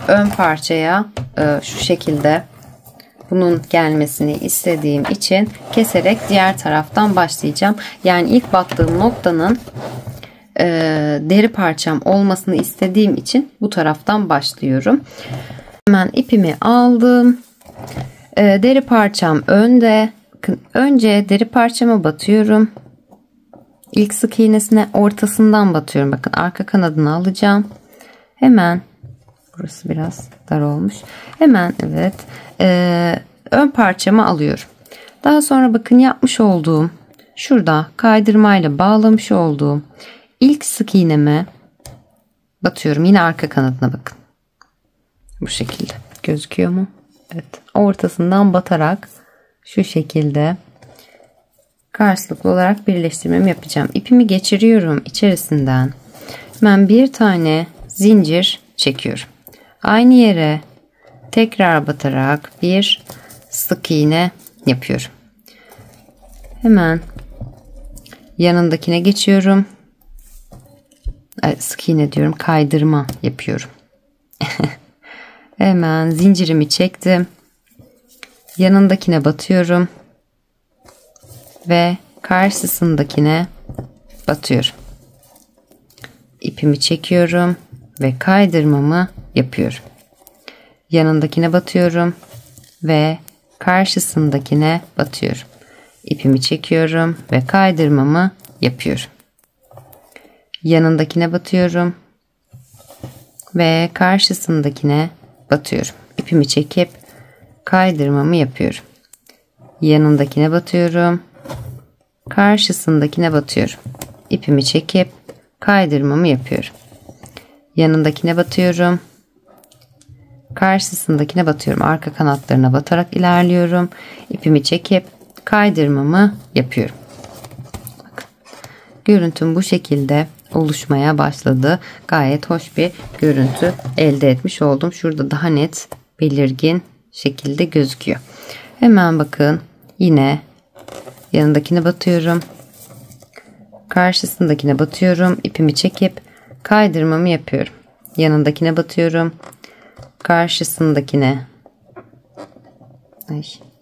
[SPEAKER 1] ön parçaya şu şekilde bunun gelmesini istediğim için keserek diğer taraftan başlayacağım. Yani ilk battığım noktanın deri parçam olmasını istediğim için bu taraftan başlıyorum. Hemen ipimi aldım. Deri parçam önde. Önce deri parçama batıyorum. İlk sık iğnesine ortasından batıyorum. Bakın arka kanadını alacağım. Hemen burası biraz dar olmuş. Hemen evet ön parçamı alıyorum. Daha sonra bakın yapmış olduğum şurada kaydırmayla bağlamış olduğum ilk sık iğneme batıyorum. Yine arka kanadına bakın. Bu şekilde gözüküyor mu? Evet. Ortasından batarak şu şekilde karşılıklı olarak birleştirmemi yapacağım. İpimi geçiriyorum içerisinden. Ben bir tane zincir çekiyorum. Aynı yere tekrar batarak bir sık iğne yapıyorum. Hemen yanındakine geçiyorum. Sık iğne diyorum, kaydırma yapıyorum. Hemen zincirimi çektim. Yanındakine batıyorum. Ve karşısındakine batıyorum. İpimi çekiyorum ve kaydırmamı yapıyorum. Yanındakine batıyorum ve karşısındakine batıyorum. İpimi çekiyorum ve kaydırmamı yapıyorum. Yanındakine batıyorum ve karşısındakine batıyorum. İpimi çekip kaydırmamı yapıyorum. Yanındakine batıyorum. Karşısındakine batıyorum. İpimi çekip kaydırmamı yapıyorum. Yanındakine batıyorum. Karşısındakine batıyorum. Arka kanatlarına batarak ilerliyorum. İpimi çekip kaydırmamı yapıyorum. Bakın. Görüntüm bu şekilde oluşmaya başladı. Gayet hoş bir görüntü elde etmiş oldum. Şurada daha net, belirgin şekilde gözüküyor. Hemen bakın yine yanındakine batıyorum. Karşısındakine batıyorum. İpimi çekip kaydırmamı yapıyorum. Yanındakine batıyorum. Karşısındakine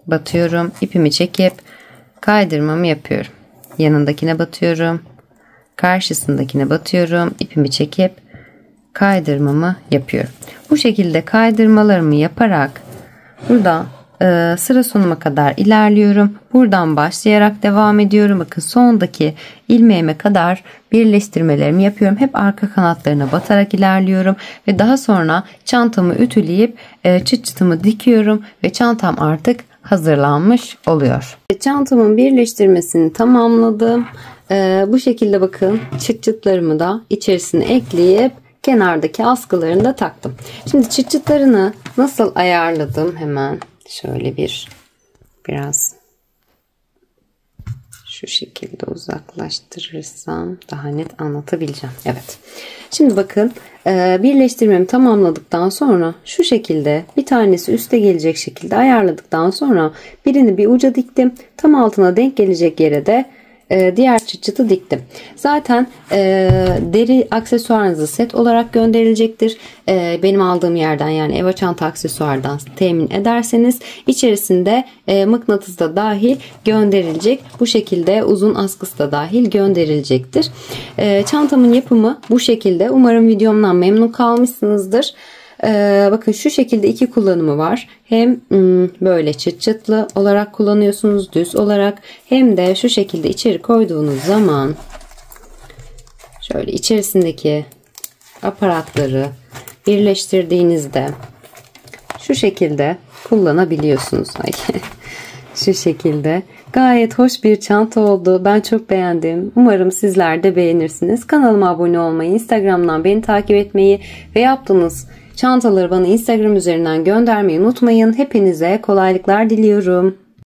[SPEAKER 1] batıyorum. İpimi çekip kaydırmamı yapıyorum. Yanındakine batıyorum. Karşısındakine batıyorum. İpimi çekip kaydırmamı yapıyorum. Bu şekilde kaydırmalarımı yaparak burada sıra sonuma kadar ilerliyorum. Buradan başlayarak devam ediyorum. Bakın sondaki ilmeğime kadar birleştirmelerimi yapıyorum. Hep arka kanatlarına batarak ilerliyorum. Ve daha sonra çantamı ütüleyip çıt çıtımı dikiyorum. Ve çantam artık hazırlanmış oluyor. Çantamın birleştirmesini tamamladım. Bu şekilde bakın çıt çıtlarımı da içerisine ekleyip kenardaki askılarını da taktım. Şimdi çıt çıtlarını nasıl ayarladım hemen şöyle biraz şu şekilde uzaklaştırırsam daha net anlatabileceğim. Evet. Şimdi bakın birleştirmemi tamamladıktan sonra şu şekilde bir tanesi üste gelecek şekilde ayarladıktan sonra birini bir uca diktim. Tam altına denk gelecek yere de diğer çıt çıtı diktim. Zaten deri aksesuarınızı set olarak gönderilecektir. Benim aldığım yerden yani Eva Çanta Aksesuar'dan temin ederseniz içerisinde mıknatıs da dahil gönderilecek. Bu şekilde uzun askısı da dahil gönderilecektir. Çantamın yapımı bu şekilde. Umarım videomdan memnun kalmışsınızdır. Bakın şu şekilde iki kullanımı var. Hem böyle çıt çıtlı olarak kullanıyorsunuz düz olarak, hem de şu şekilde içeri koyduğunuz zaman şöyle içerisindeki aparatları birleştirdiğinizde şu şekilde kullanabiliyorsunuz. Şu şekilde gayet hoş bir çanta oldu. Ben çok beğendim. Umarım sizler de beğenirsiniz. Kanalıma abone olmayı, Instagram'dan beni takip etmeyi ve yaptığınız çantaları bana Instagram üzerinden göndermeyi unutmayın. Hepinize kolaylıklar diliyorum.